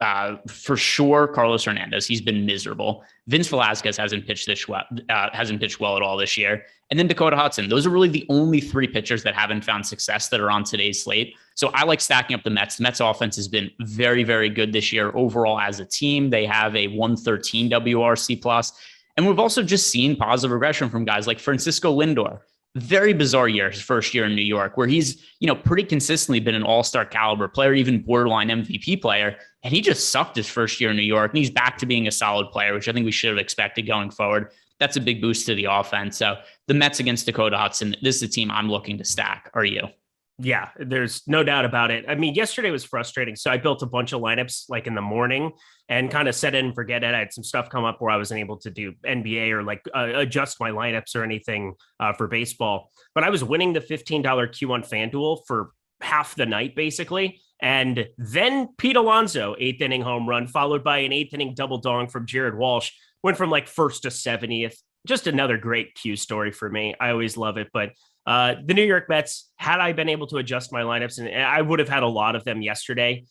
For sure, Carlos Hernandez. He's been miserable. Vince Velasquez hasn't pitched well at all this year. And then Dakota Hudson. Those are really the only three pitchers that haven't found success that are on today's slate. So I like stacking up the Mets. The Mets offense has been very, very good this year overall as a team. They have a 113 WRC plus. And we've also just seen positive regression from guys like Francisco Lindor. Very bizarre year, his first year in New York, where he's, pretty consistently been an all-star caliber player, even borderline MVP player. And he just sucked his first year in New York. And he's back to being a solid player, which I think we should have expected going forward. That's a big boost to the offense. So the Mets against Dakota Hudson, this is a team I'm looking to stack. Are you? Yeah, there's no doubt about it. I mean, yesterday was frustrating. So I built a bunch of lineups like in the morning and kind of set it and forget it. I had some stuff come up where I wasn't able to do NBA or adjust my lineups or anything for baseball. But I was winning the $15 Q on FanDuel for half the night, basically. And then Pete Alonso, 8th inning home run, followed by an 8th inning double dong from Jared Walsh, went from like first to 70th. Just another great Q story for me. I always love it. But the New York Mets, had I been able to adjust my lineups, and I would have had a lot of them yesterday,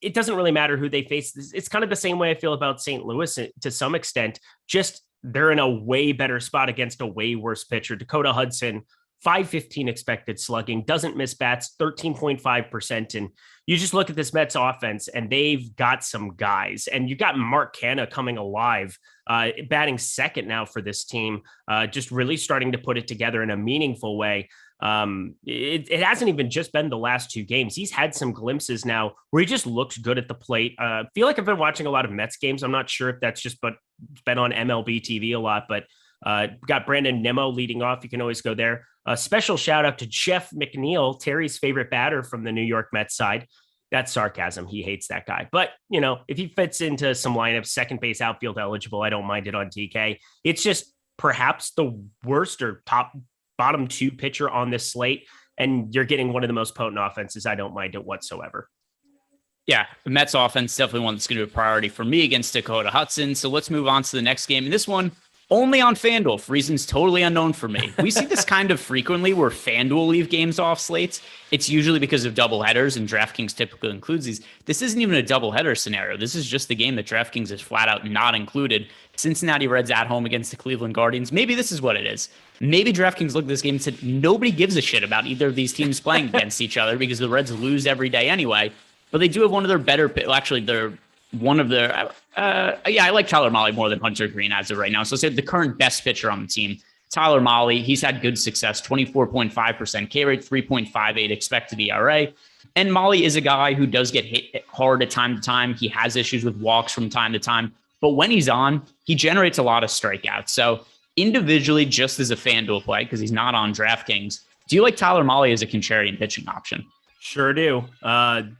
it doesn't really matter who they face. It's kind of the same way I feel about St. Louis to some extent. Just they're in a way better spot against a way worse pitcher. Dakota Hudson, 515 expected slugging, doesn't miss bats, 13.5%. And you just look at this Mets offense and they've got some guys, and you've got Mark Canha coming alive, batting second now for this team, just really starting to put it together in a meaningful way. It hasn't even just been the last two games. He's had some glimpses now where he just looks good at the plate. I feel like I've been watching a lot of Mets games. I'm not sure if that's just been on MLB TV a lot, but got Brandon Nimmo leading off. You can always go there. A special shout out to Jeff McNeil, Terry's favorite batter from the New York Mets side. That's sarcasm. He hates that guy. But, if he fits into some lineups, second base outfield eligible, I don't mind it on TK. It's just perhaps the worst or bottom two pitcher on this slate. And you're getting one of the most potent offenses. I don't mind it whatsoever. Yeah, the Mets offense definitely one that's going to be a priority for me against Dakota Hudson. So let's move on to the next game. And this one, only on FanDuel for reasons totally unknown for me. We see this kind of frequently where FanDuel leave games off slates. It's usually because of doubleheaders, and DraftKings typically includes these. This isn't even a doubleheader scenario. This is just the game that DraftKings has flat out not included. Cincinnati Reds at home against the Cleveland Guardians. Maybe this is what it is. Maybe DraftKings looked at this game and said, nobody gives a shit about either of these teams playing against each other because the Reds lose every day anyway. But they do have one of their better, actually, they're one of their, I like Tyler Mahle more than Hunter Green as of right now. So say the current best pitcher on the team, Tyler Mahle, he's had good success, 24.5% K rate, 3.58 expected ERA. And Mahle is a guy who does get hit hard at time to time. He has issues with walks from time to time, but when he's on, he generates a lot of strikeouts. So individually, just as a FanDuel play, because he's not on DraftKings, do you like Tyler Mahle as a contrarian pitching option? Sure do.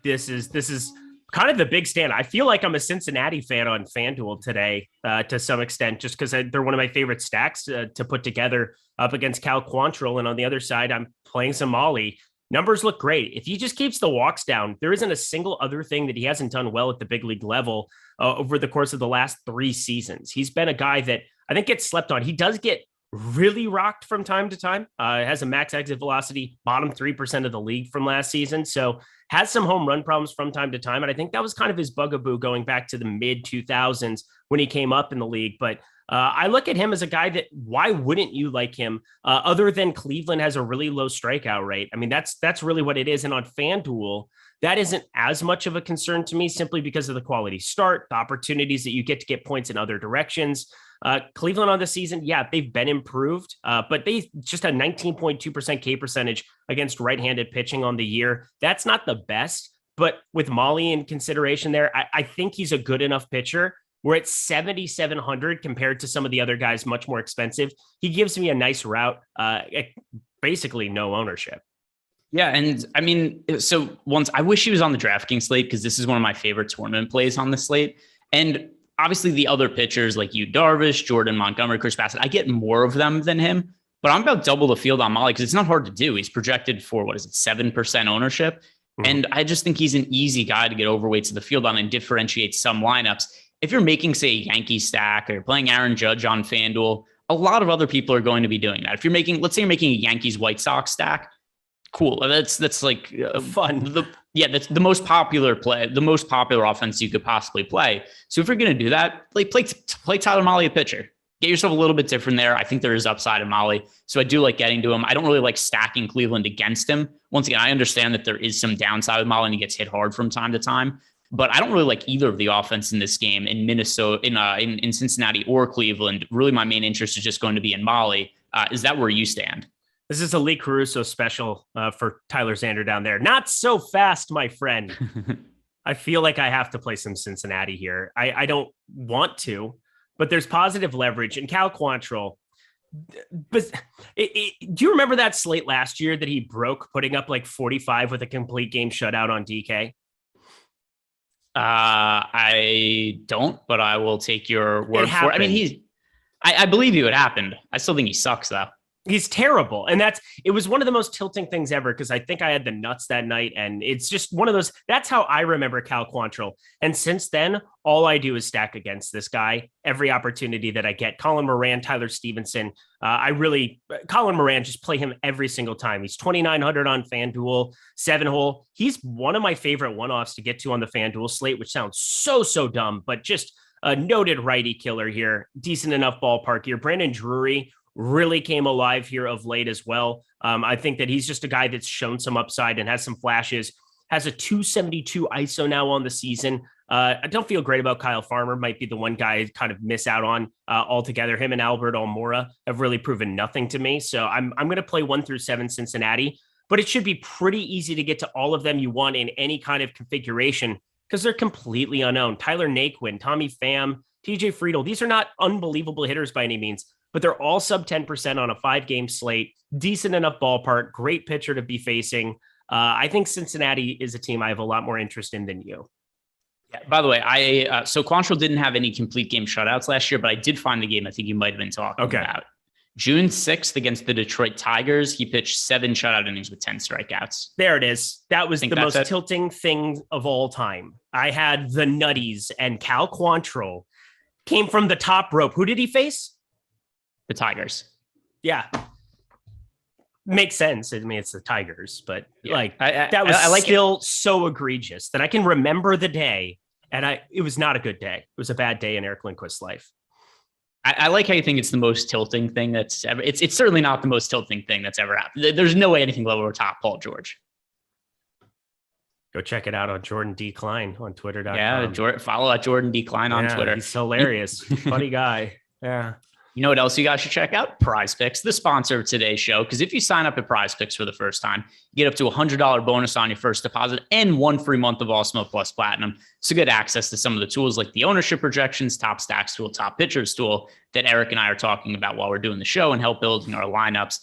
This is kind of the big stand. I feel like I'm a Cincinnati fan on FanDuel today to some extent, just because they're one of my favorite stacks to put together up against Cal Quantrill. And on the other side, I'm playing some Mahle. Numbers look great. If he just keeps the walks down, there isn't a single other thing that he hasn't done well at the big league level over the course of the last 3 seasons. He's been a guy that I think gets slept on. He does get really rocked from time to time. Has a max exit velocity, bottom 3% of the league from last season. So has some home run problems from time to time. And I think that was kind of his bugaboo going back to the mid 2000s when he came up in the league. But I look at him as a guy that, why wouldn't you like him other than Cleveland has a really low strikeout rate? I mean, that's really what it is. And on FanDuel, that isn't as much of a concern to me simply because of the quality start, the opportunities that you get to get points in other directions. Cleveland on the season, yeah, they've been improved, but they just had 19.2% K percentage against right-handed pitching on the year. That's not the best, but with Mahle in consideration there, I think he's a good enough pitcher. We're at 7,700 compared to some of the other guys, much more expensive. He gives me a nice route, basically no ownership. Yeah, and I mean, so once I wish he was on the DraftKings slate because this is one of my favorite tournament plays on the slate. And obviously the other pitchers like Yu Darvish, Jordan Montgomery, Chris Bassett, I get more of them than him, but I'm about double the field on Mahle because it's not hard to do. He's projected for, 7% ownership. Mm-hmm. And I just think he's an easy guy to get overweights of the field on and differentiate some lineups. If you're making, say, a Yankee stack or playing Aaron Judge on FanDuel, a lot of other people are going to be doing that. If you're making, let's say you're making a Yankees White Sox stack, Cool. That's like fun. That's the most popular play, the most popular offense you could possibly play. So if you're going to do that, like play Tyler Mahle a pitcher. Get yourself a little bit different there. I think there is upside in Mahle. So I do like getting to him. I don't really like stacking Cleveland against him. Once again, I understand that there is some downside with Mahle and he gets hit hard from time to time. But I don't really like either of the offense in this game in Minnesota, in Cincinnati or Cleveland. Really, my main interest is just going to be in Mahle. Is that where you stand? This is a Lee Caruso special for Tyler Xander down there. Not so fast, my friend. I feel like I have to play some Cincinnati here. I don't want to, but there's positive leverage. And Cal Quantrill, but do you remember that slate last year that he broke, putting up like 45 with a complete game shutout on DK? I don't, but I will take your word for it. I mean, I believe you. It happened. I still think he sucks, though. He's terrible. And it was one of the most tilting things ever, because I think I had the nuts that night. And it's just one of those, that's how I remember Cal Quantrill. And since then, all I do is stack against this guy every opportunity that I get. Colin Moran, Tyler Stevenson. Colin Moran, just play him every single time. He's 2,900 on FanDuel, 7-hole. He's one of my favorite one-offs to get to on the FanDuel slate, which sounds so dumb, but just a noted righty killer here. Decent enough ballpark here. Brandon Drury really came alive here of late as well. I think that he's just a guy that's shown some upside and has some flashes, has a 272 ISO now on the season. I don't feel great about Kyle Farmer. Might be the one guy I kind of miss out on altogether. Him and Albert Almora have really proven nothing to me. So I'm going to play 1 through 7 Cincinnati, but it should be pretty easy to get to all of them you want in any kind of configuration, because they're completely unknown. Tyler Naquin, Tommy Pham, TJ Friedel. These are not unbelievable hitters by any means, but they're all sub 10% on a 5-game slate. Decent enough ballpark, great pitcher to be facing. I think Cincinnati is a team I have a lot more interest in than you. Yeah, by the way, so Quantrill didn't have any complete game shutouts last year, but I did find the game I think you might have been talking about. June 6th against the Detroit Tigers, he pitched 7 shutout innings with 10 strikeouts. There it is. That was the most tilting thing of all time. I had the Nutties, and Cal Quantrill came from the top rope. Who did he face? The Tigers. Yeah. Makes sense. I mean, it's the Tigers, but yeah. That was still so egregious that I can remember the day, and it was not a good day. It was a bad day in Eric Lindquist's life. I like how you think it's the most tilting thing that's ever. It's certainly not the most tilting thing that's ever happened. There's no way anything lower top Paul George. Go check it out on Jordan D. Klein on Twitter.com. Yeah, follow at Jordan D. Klein on Twitter. He's hilarious. Funny guy. Yeah. You know what else you guys should check out? Prize Picks, the sponsor of today's show. Because if you sign up at Prize Picks for the first time, you get up to $100 bonus on your first deposit and 1 free month of Awesemo Plus Platinum. So get access to some of the tools like the ownership projections, top stacks tool, top pitchers tool that Eric and I are talking about while we're doing the show and help building our lineups.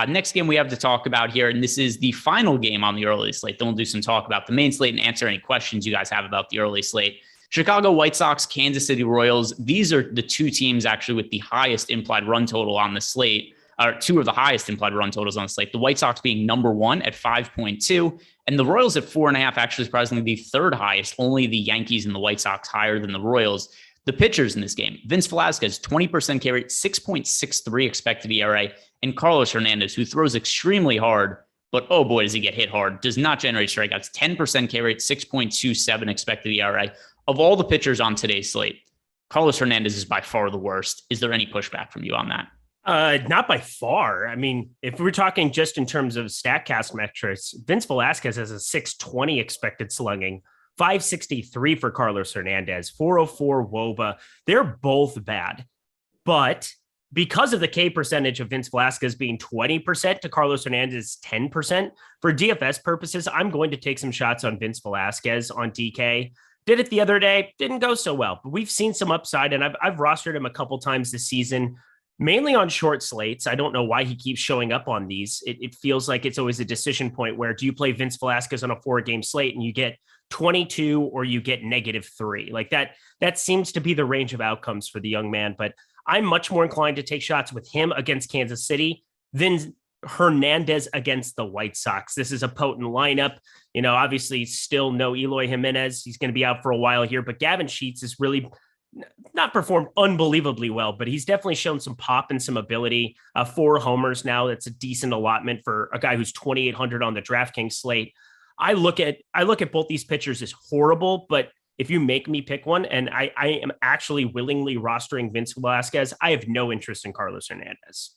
Next game we have to talk about here, and this is the final game on the early slate. Then we'll do some talk about the main slate and answer any questions you guys have about the early slate. Chicago White Sox, Kansas City Royals. These are the 2 teams actually with the highest implied run total on the slate, or 2 of the highest implied run totals on the slate. The White Sox being number 1 at 5.2, and the Royals at 4.5, actually surprisingly the 3rd highest. Only the Yankees and the White Sox higher than the Royals. The pitchers in this game, Vince Velasquez, 20% K rate, 6.63 expected ERA, and Carlos Hernandez, who throws extremely hard, but oh boy, does he get hit hard. Does not generate strikeouts, 10% K rate, 6.27 expected ERA. Of all the pitchers on today's slate, Carlos Hernandez is by far the worst. Is there any pushback from you on that? Not by far. I mean, if we're talking just in terms of StatCast metrics, Vince Velasquez has a 620 expected slugging, 563 for Carlos Hernandez, 404 WOBA. They're both bad. But because of the K percentage of Vince Velasquez being 20% to Carlos Hernandez 10%, for DFS purposes, I'm going to take some shots on Vince Velasquez on DK. Did it the other day, didn't go so well, but we've seen some upside, and I've rostered him a couple times this season, mainly on short slates. I don't know why he keeps showing up on these. It feels like it's always a decision point where do you play Vince Velasquez on a 4-game slate and you get 22 or you get -3? Like that seems to be the range of outcomes for the young man, but I'm much more inclined to take shots with him against Kansas City than Hernandez against the White Sox. This is a potent lineup. You know, obviously still no Eloy Jimenez. He's going to be out for a while here, but Gavin Sheets is really not performed unbelievably well, but he's definitely shown some pop and some ability. 4 homers now. That's a decent allotment for a guy who's 2,800 on the DraftKings slate. I look at both these pitchers as horrible, but if you make me pick one, and I am actually willingly rostering Vince Velasquez, I have no interest in Carlos Hernandez.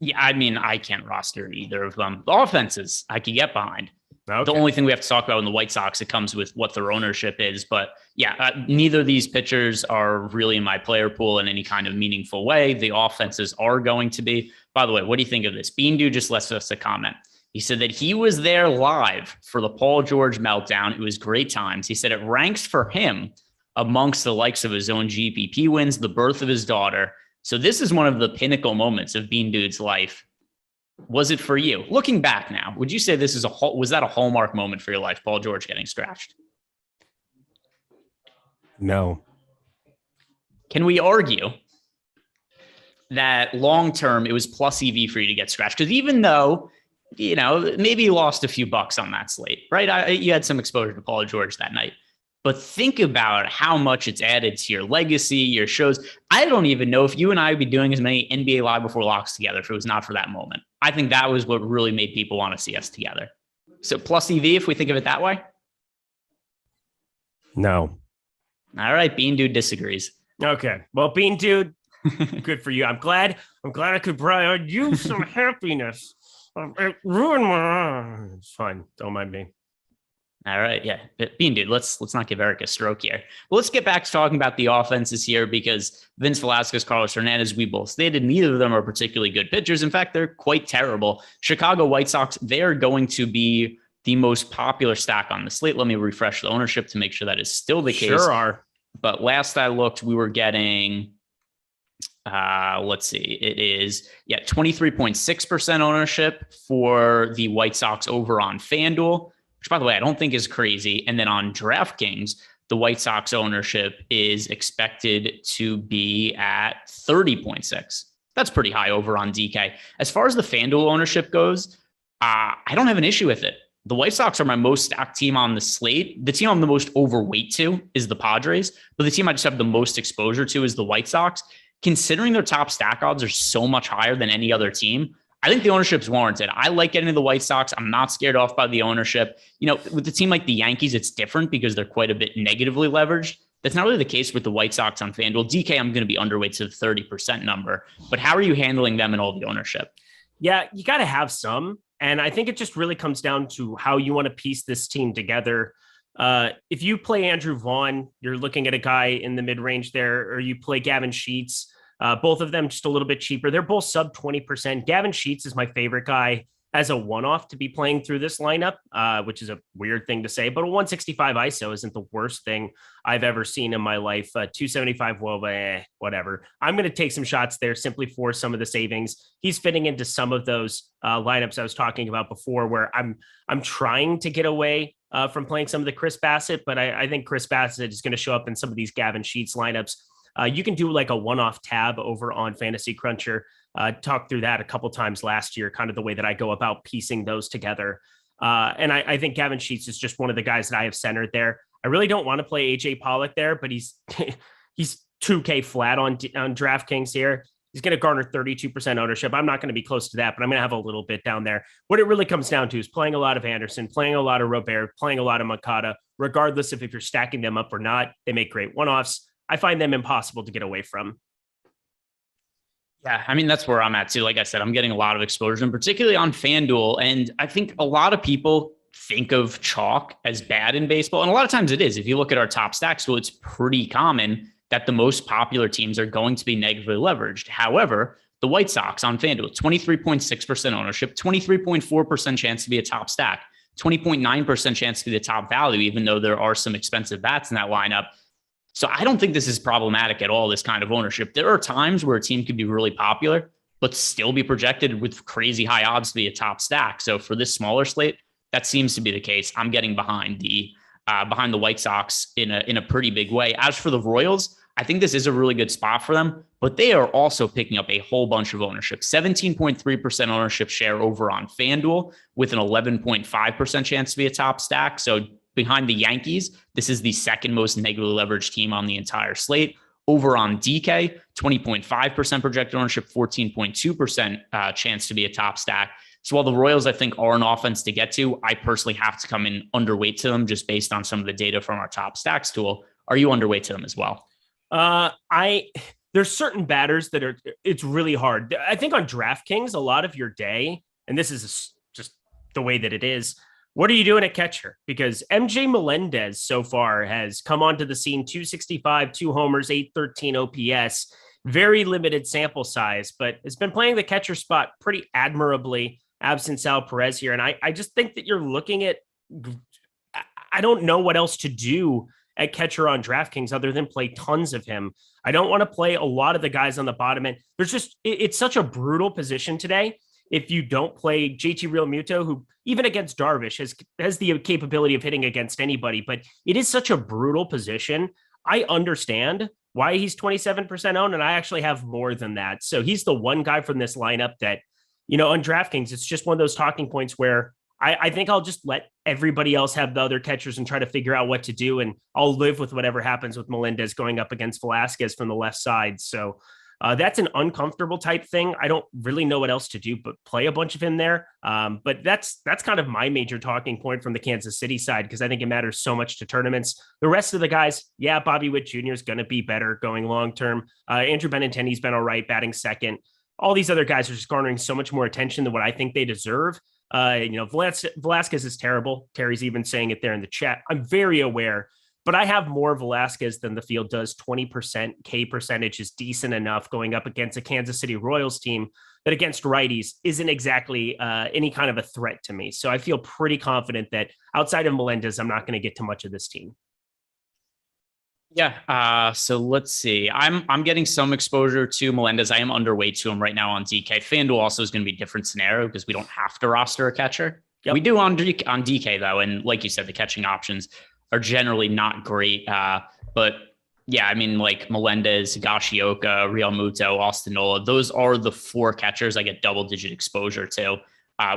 Yeah, I mean, I can't roster either of them. The offenses I could get behind. Okay. The only thing we have to talk about in the White Sox, it comes with what their ownership is. But yeah, neither of these pitchers are really in my player pool in any kind of meaningful way. The offenses are going to be. By the way, what do you think of this? Bean Dude just left us a comment. He said that he was there live for the Paul George meltdown. It was great times. He said it ranks for him amongst the likes of his own GPP wins, the birth of his daughter. So this is one of the pinnacle moments of Bean Dude's life. Was it for you? Looking back now, would you say this is was that a hallmark moment for your life, Paul George getting scratched? No. Can we argue that long-term it was plus EV for you to get scratched? Because even though, maybe you lost a few bucks on that slate, right? You had some exposure to Paul George that night. But think about how much it's added to your legacy, your shows. I don't even know if you and I would be doing as many NBA Live Before Locks together if it was not for that moment. I think that was what really made people want to see us together. So plus EV, if we think of it that way? No. All right, Bean Dude disagrees. Okay. Well, Bean Dude, good for you. I'm glad I could provide you some happiness. It ruined my... It's fine. Don't mind me. All right. Yeah. Bean Dude, let's not give Eric a stroke here. Well, let's get back to talking about the offenses here because Vince Velasquez, Carlos Hernandez, we both stated neither of them are particularly good pitchers. In fact, they're quite terrible. Chicago White Sox, they're going to be the most popular stack on the slate. Let me refresh the ownership to make sure that is still the case. Sure are. But last I looked, we were getting, let's see, it is, 23.6% ownership for the White Sox over on FanDuel, which, by the way, I don't think is crazy. And then on DraftKings, the White Sox ownership is expected to be at 30.6. That's pretty high over on DK. As far as the FanDuel ownership goes, I don't have an issue with it. The White Sox are my most stacked team on the slate. The team I'm the most overweight to is the Padres, but the team I just have the most exposure to is the White Sox. Considering their top stack odds are so much higher than any other team, I think the ownership's warranted. I like getting to the White Sox. I'm not scared off by the ownership. With a team like the Yankees, it's different because they're quite a bit negatively leveraged. That's not really the case with the White Sox on FanDuel. DK, I'm going to be underweight to the 30% number. But how are you handling them and all the ownership? Yeah, you got to have some. And I think it just really comes down to how you want to piece this team together. If you play Andrew Vaughn, you're looking at a guy in the mid-range there, or you play Gavin Sheets. Both of them just a little bit cheaper. They're both sub 20%. Gavin Sheets is my favorite guy as a one-off to be playing through this lineup, which is a weird thing to say, but a 165 ISO isn't the worst thing I've ever seen in my life. 275 WOBA, whatever. I'm going to take some shots there simply for some of the savings. He's fitting into some of those lineups I was talking about before, where I'm trying to get away from playing some of the Chris Bassett, but I think Chris Bassett is going to show up in some of these Gavin Sheets lineups. You can do like a one-off tab over on Fantasy Cruncher. Talked through that a couple times last year, kind of the way that I go about piecing those together. And I think Gavin Sheets is just one of the guys that I have centered there. I really don't want to play AJ Pollock there, but he's 2K flat on DraftKings here. He's going to garner 32% ownership. I'm not going to be close to that, but I'm going to have a little bit down there. What it really comes down to is playing a lot of Anderson, playing a lot of Robert, playing a lot of Makata, regardless of if you're stacking them up or not. They make great one-offs. I find them impossible to get away from. Yeah, I mean, that's where I'm at too. Like I said, I'm getting a lot of exposure, and particularly on FanDuel. And I think a lot of people think of chalk as bad in baseball. And a lot of times it is. If you look at our top stacks, well, it's pretty common that the most popular teams are going to be negatively leveraged. However, the White Sox on FanDuel, 23.6% ownership, 23.4% chance to be a top stack, 20.9% chance to be the top value, even though there are some expensive bats in that lineup. So I don't think this is problematic at all, this kind of ownership. There are times where a team could be really popular, but still be projected with crazy high odds to be a top stack. So for this smaller slate, that seems to be the case. I'm getting behind the White Sox in a pretty big way. As for the Royals, I think this is a really good spot for them, but they are also picking up a whole bunch of ownership. 17.3% ownership share over on FanDuel with an 11.5% chance to be a top stack. So behind the Yankees, this is the second most negatively leveraged team on the entire slate. Over on DK, 20.5% projected ownership, 14.2% chance to be a top stack. So while the Royals, I think, are an offense to get to, I personally have to come in underweight to them just based on some of the data from our top stacks tool. Are you underweight to them as well? There's certain batters that it's really hard. I think on DraftKings, a lot of your day, and this is just the way that it is, what are you doing at catcher? Because MJ Melendez so far has come onto the scene, 265, 2 homers, 813 OPS, very limited sample size, but has been playing the catcher spot pretty admirably, absent Sal Perez here. And I just think that you're looking at, I don't know what else to do at catcher on DraftKings other than play tons of him. I don't want to play a lot of the guys on the bottom end. It's such a brutal position today. If you don't play JT Realmuto, who even against Darvish has the capability of hitting against anybody, but it is such a brutal position. I understand why he's 27% owned, and I actually have more than that. So he's the one guy from this lineup that, on DraftKings, it's just one of those talking points where I think I'll just let everybody else have the other catchers and try to figure out what to do. And I'll live with whatever happens with Melendez going up against Velasquez from the left side. So that's an uncomfortable type thing. I don't really know what else to do, but play a bunch of him there. But that's kind of my major talking point from the Kansas City side, because I think it matters so much to tournaments. The rest of the guys, Bobby Witt Jr. is going to be better going long-term. Andrew Benintendi's been all right, batting second. All these other guys are just garnering so much more attention than what I think they deserve. Velasquez is terrible. Terry's even saying it there in the chat. I'm very aware, but I have more Velasquez than the field does. 20% K percentage is decent enough going up against a Kansas City Royals team that against righties isn't exactly any kind of a threat to me. So I feel pretty confident that outside of Melendez, I'm not going to get to much of this team. Yeah. So let's see. I'm getting some exposure to Melendez. I am underweight to him right now on DK. FanDuel also is going to be a different scenario because we don't have to roster a catcher. Yep. We do on DK though. And like you said, the catching options are generally not great. But yeah, I mean, like Melendez, Higashioka, Realmuto, Austin Nola, those are the 4 catchers I get double-digit exposure to.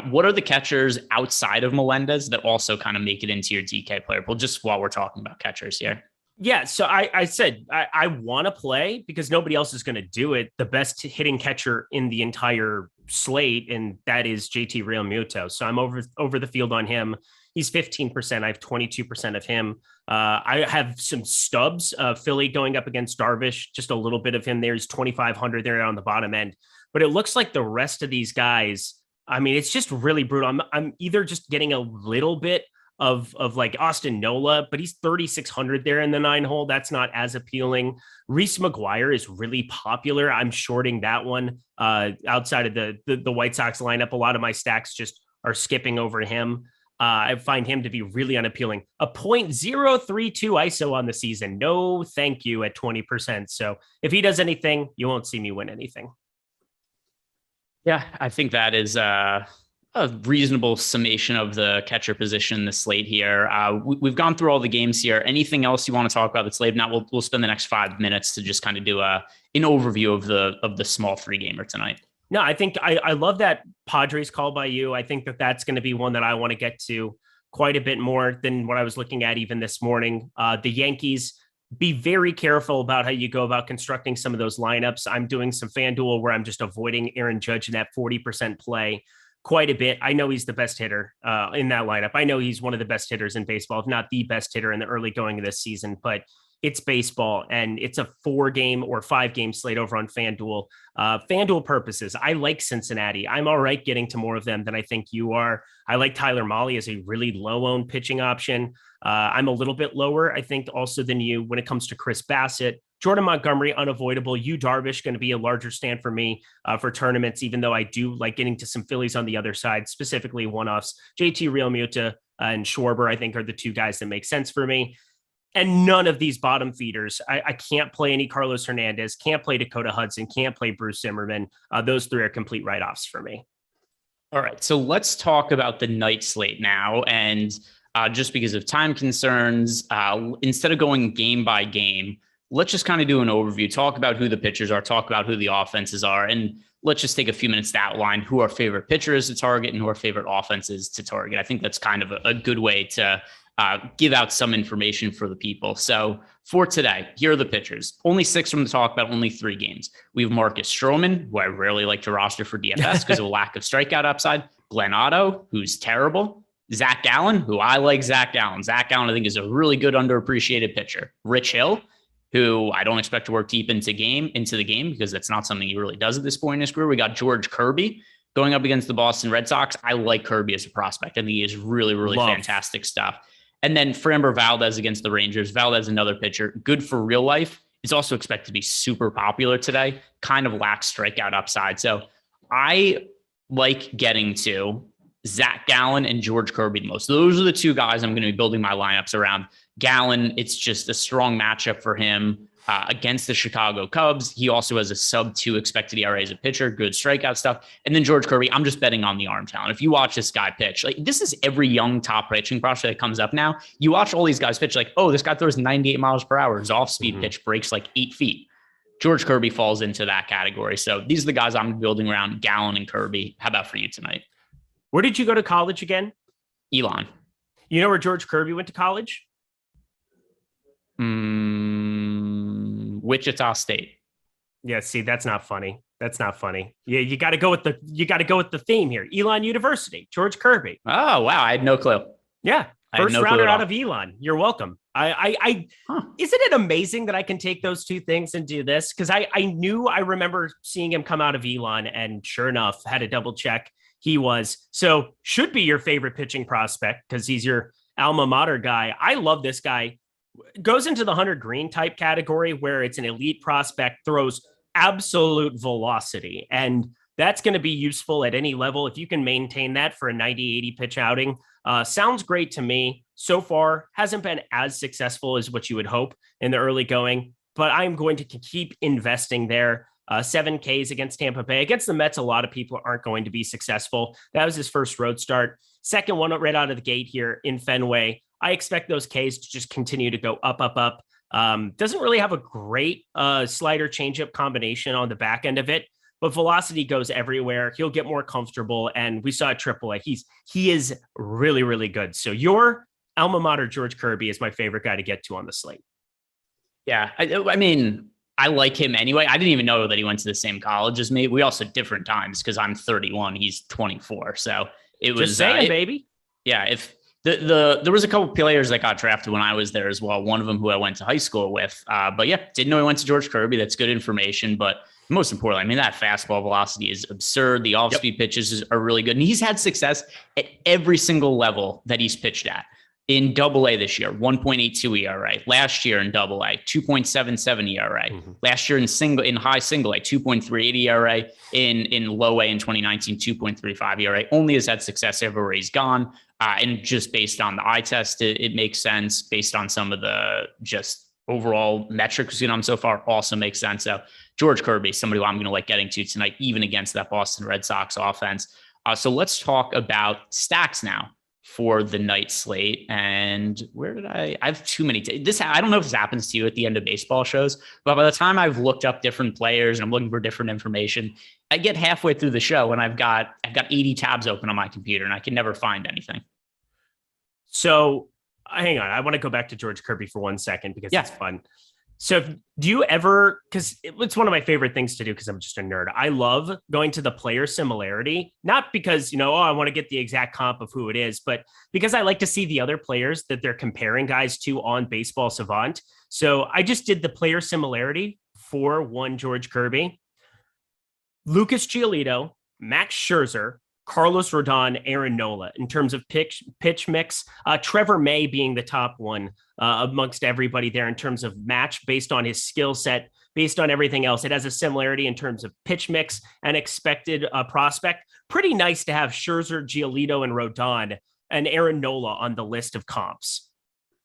What are the catchers outside of Melendez that also kind of make it into your DK player pool, just while we're talking about catchers here? Yeah, so I said I want to play because nobody else is going to do it. The best hitting catcher in the entire slate, and that is JT Realmuto. So I'm over the field on him. He's 15%. I have 22% of him. I have some stubs. Philly going up against Darvish, just a little bit of him there. He's 2,500 there on the bottom end. But it looks like the rest of these guys, I mean, it's just really brutal. I'm either just getting a little bit of like Austin Nola, but he's 3,600 there in the 9-hole. That's not as appealing. Reese McGuire is really popular. I'm shorting that one outside of the White Sox lineup. A lot of my stacks just are skipping over him. I find him to be really unappealing. A .032 ISO on the season. No, thank you at 20%. So if he does anything, you won't see me win anything. Yeah, I think that is a reasonable summation of the catcher position in the slate here. We've gone through all the games here. Anything else you want to talk about that's late? Now we'll spend the next 5 minutes to just kind of do an overview of the small 3-gamer tonight. No, I think I love that Padres call by you. I think that's going to be one that I want to get to quite a bit more than what I was looking at even this morning. The Yankees, be very careful about how you go about constructing some of those lineups. I'm doing some FanDuel where I'm just avoiding Aaron Judge in that 40% play quite a bit. I know he's the best hitter in that lineup. I know he's one of the best hitters in baseball, if not the best hitter in the early going of this season, but it's baseball and it's a 4-game or 5-game slate over on FanDuel. FanDuel purposes, I like Cincinnati. I'm all right getting to more of them than I think you are. I like Tyler Mahle as a really low-owned pitching option. I'm a little bit lower, I think, also than you when it comes to Chris Bassett. Jordan Montgomery, unavoidable. Yu Darvish, going to be a larger stand for me for tournaments, even though I do like getting to some Phillies on the other side, specifically one-offs. JT Realmuto and Schwarber, I think, are the 2 guys that make sense for me. And none of these bottom feeders, I can't play any Carlos Hernandez, can't play Dakota Hudson, can't play Bruce Zimmerman. Those 3 are complete write-offs for me. All right, so let's talk about the night slate now. And just because of time concerns, instead of going game by game, let's just kind of do an overview, talk about who the pitchers are, talk about who the offenses are, and let's just take a few minutes to outline who our favorite pitcher is to target and who our favorite offense is to target. I think that's kind of a good way to give out some information for the people. So for today, here are the pitchers. Only 6 from the talk about, only 3 games. We have Marcus Stroman, who I rarely like to roster for DFS because of a lack of strikeout upside. Glenn Otto, who's terrible. Zach Gallen, who I like Zach Gallen. Zach Gallen, I think, is a really good underappreciated pitcher. Rich Hill, who I don't expect to work deep into the game because that's not something he really does at this point in his career. We got George Kirby going up against the Boston Red Sox. I like Kirby as a prospect. I think he is really, really fantastic stuff. And then Framber Valdez against the Rangers. Valdez, another pitcher, good for real life. Is also expected to be super popular today. Kind of lacks strikeout upside. So I like getting to Zach Gallen and George Kirby the most. Those are the 2 guys I'm going to be building my lineups around. Gallen, it's just a strong matchup for him against the Chicago Cubs. He also has a sub-2 expected ERA as a pitcher, good strikeout stuff. And then George Kirby, I'm just betting on the arm talent. If you watch this guy pitch, like this is every young top pitching prospect that comes up now. You watch all these guys pitch like, oh, this guy throws 98 miles per hour. His off-speed pitch breaks like 8 feet. George Kirby falls into that category. So these are the guys I'm building around, Gallen and Kirby. How about for you tonight? Where did you go to college again? Elon. You know where George Kirby went to college? Wichita State. Yeah, see, that's not funny. That's not funny. Yeah, you got to go with the theme here. Elon University, George Kirby. Oh, wow. I had no clue. Yeah. First rounder out of Elon. You're welcome. Isn't it amazing that I can take those 2 things and do this? Because I remember seeing him come out of Elon, and sure enough, had to double check. He was. So should be your favorite pitching prospect because he's your alma mater guy. I love this guy. Goes into the Hunter Green type category where it's an elite prospect, throws absolute velocity. And that's going to be useful at any level. If you can maintain that for a 90-80 pitch outing, sounds great to me. So far, hasn't been as successful as what you would hope in the early going, but I'm going to keep investing there. 7 Ks against Tampa Bay. Against the Mets, a lot of people aren't going to be successful. That was his first road start. Second one right out of the gate here in Fenway. I expect those Ks to just continue to go up. Doesn't really have a great slider changeup combination on the back end of it, but velocity goes everywhere. He'll get more comfortable. And we saw at AAA, he is really, really good. So your alma mater, George Kirby, is my favorite guy to get to on the slate. Yeah. I mean, I like him anyway. I didn't even know that he went to the same college as me. We also different times because I'm 31, he's 24. So it was just saying, baby. Yeah. If there was a couple players that got drafted when I was there as well. One of them who I went to high school with. But yeah, didn't know he went to George Kirby. That's good information. But most importantly, I mean, that fastball velocity is absurd. The off-speed pitches are really good. And he's had success at every single level that he's pitched at. In AA this year, 1.82 ERA. Last year in AA, 2.77 ERA. Last year in high single A, 2.38 ERA. In low A in 2019, 2.35 ERA. Only has had success everywhere he's gone. And just based on the eye test, it makes sense. Based on some of the just overall metrics we've seen on so far, also makes sense. So George Kirby, somebody who I'm going to like getting to tonight, even against that Boston Red Sox offense. So let's talk about stacks now for the night slate. And where did I have too many. I don't know if this happens to you at the end of baseball shows, but by the time I've looked up different players and I'm looking for different information, I get halfway through the show and I've got 80 tabs open on my computer and I can never find anything. So hang on. I want to go back to George Kirby for 1 second because it's fun. So do you ever, because it's one of my favorite things to do because I'm just a nerd. I love going to the player similarity, not because, I want to get the exact comp of who it is, but because I like to see the other players that they're comparing guys to on Baseball Savant. So I just did the player similarity for one George Kirby, Lucas Giolito, Max Scherzer, Carlos Rodon, Aaron Nola in terms of pitch mix. Trevor May being the top one amongst everybody there in terms of match based on his skill set, based on everything else. It has a similarity in terms of pitch mix and expected prospect. Pretty nice to have Scherzer, Giolito, and Rodon and Aaron Nola on the list of comps.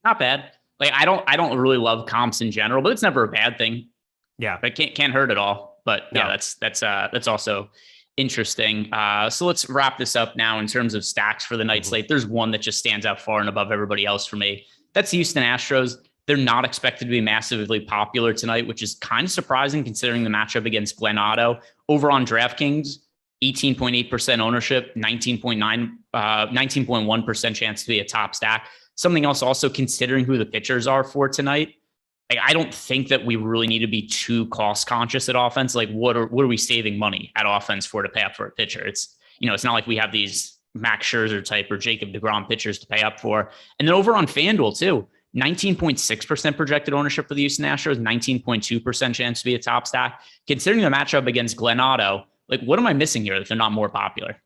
Not bad. Like I don't really love comps in general, but it's never a bad thing. Yeah, but can't hurt at all. But yeah, that's also interesting. So let's wrap this up now in terms of stacks for the night slate. There's one that just stands out far and above everybody else for me. That's the Houston Astros. They're not expected to be massively popular tonight, which is kind of surprising considering the matchup against Glen Otto. Over on DraftKings, 18.8% ownership, 19.1% chance to be a top stack. Something else also considering who the pitchers are for tonight. I don't think that we really need to be too cost conscious at offense. Like what are we saving money at offense for to pay up for a pitcher? It's not like we have these Max Scherzer type or Jacob deGrom pitchers to pay up for. And then over on FanDuel too, 19.6% projected ownership for the Houston Astros, 19.2% chance to be a top stack. Considering the matchup against Glen Otto, like what am I missing here that they're not more popular?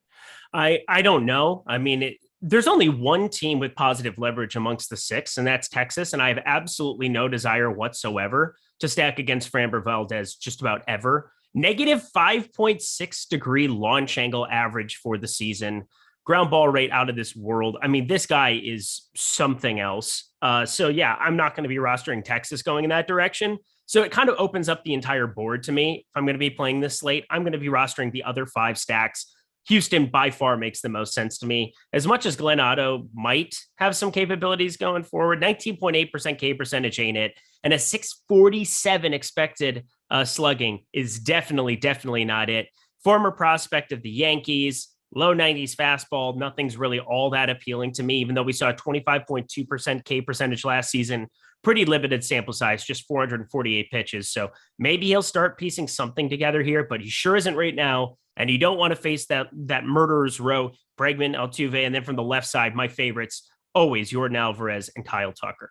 I don't know. I mean, there's only one team with positive leverage amongst the six, and that's Texas. And I have absolutely no desire whatsoever to stack against Framber Valdez just about ever. Negative 5.6 degree launch angle average for the season. Ground ball rate out of this world. I mean, this guy is something else. So yeah, I'm not going to be rostering Texas going in that direction. So it kind of opens up the entire board to me. If I'm going to be playing this slate, I'm going to be rostering the other 5 stacks. Houston by far makes the most sense to me. As much as Glen Otto might have some capabilities going forward, 19.8% K percentage ain't it. And a 647 expected slugging is definitely not it. Former prospect of the Yankees, low 90s fastball. Nothing's really all that appealing to me, even though we saw a 25.2% K percentage last season. Pretty limited sample size, just 448 pitches. So maybe he'll start piecing something together here, but he sure isn't right now. And you don't want to face that murderer's row, Bregman, Altuve, and then from the left side, my favorites, always Yordan Alvarez and Kyle Tucker.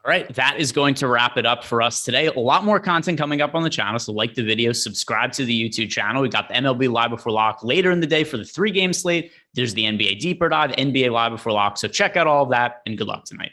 All right, that is going to wrap it up for us today. A lot more content coming up on the channel, so like the video, subscribe to the YouTube channel. We got the MLB Live Before Lock later in the day for the 3-game slate. There's the NBA Deeper Dive, NBA Live Before Lock, so check out all of that, and good luck tonight.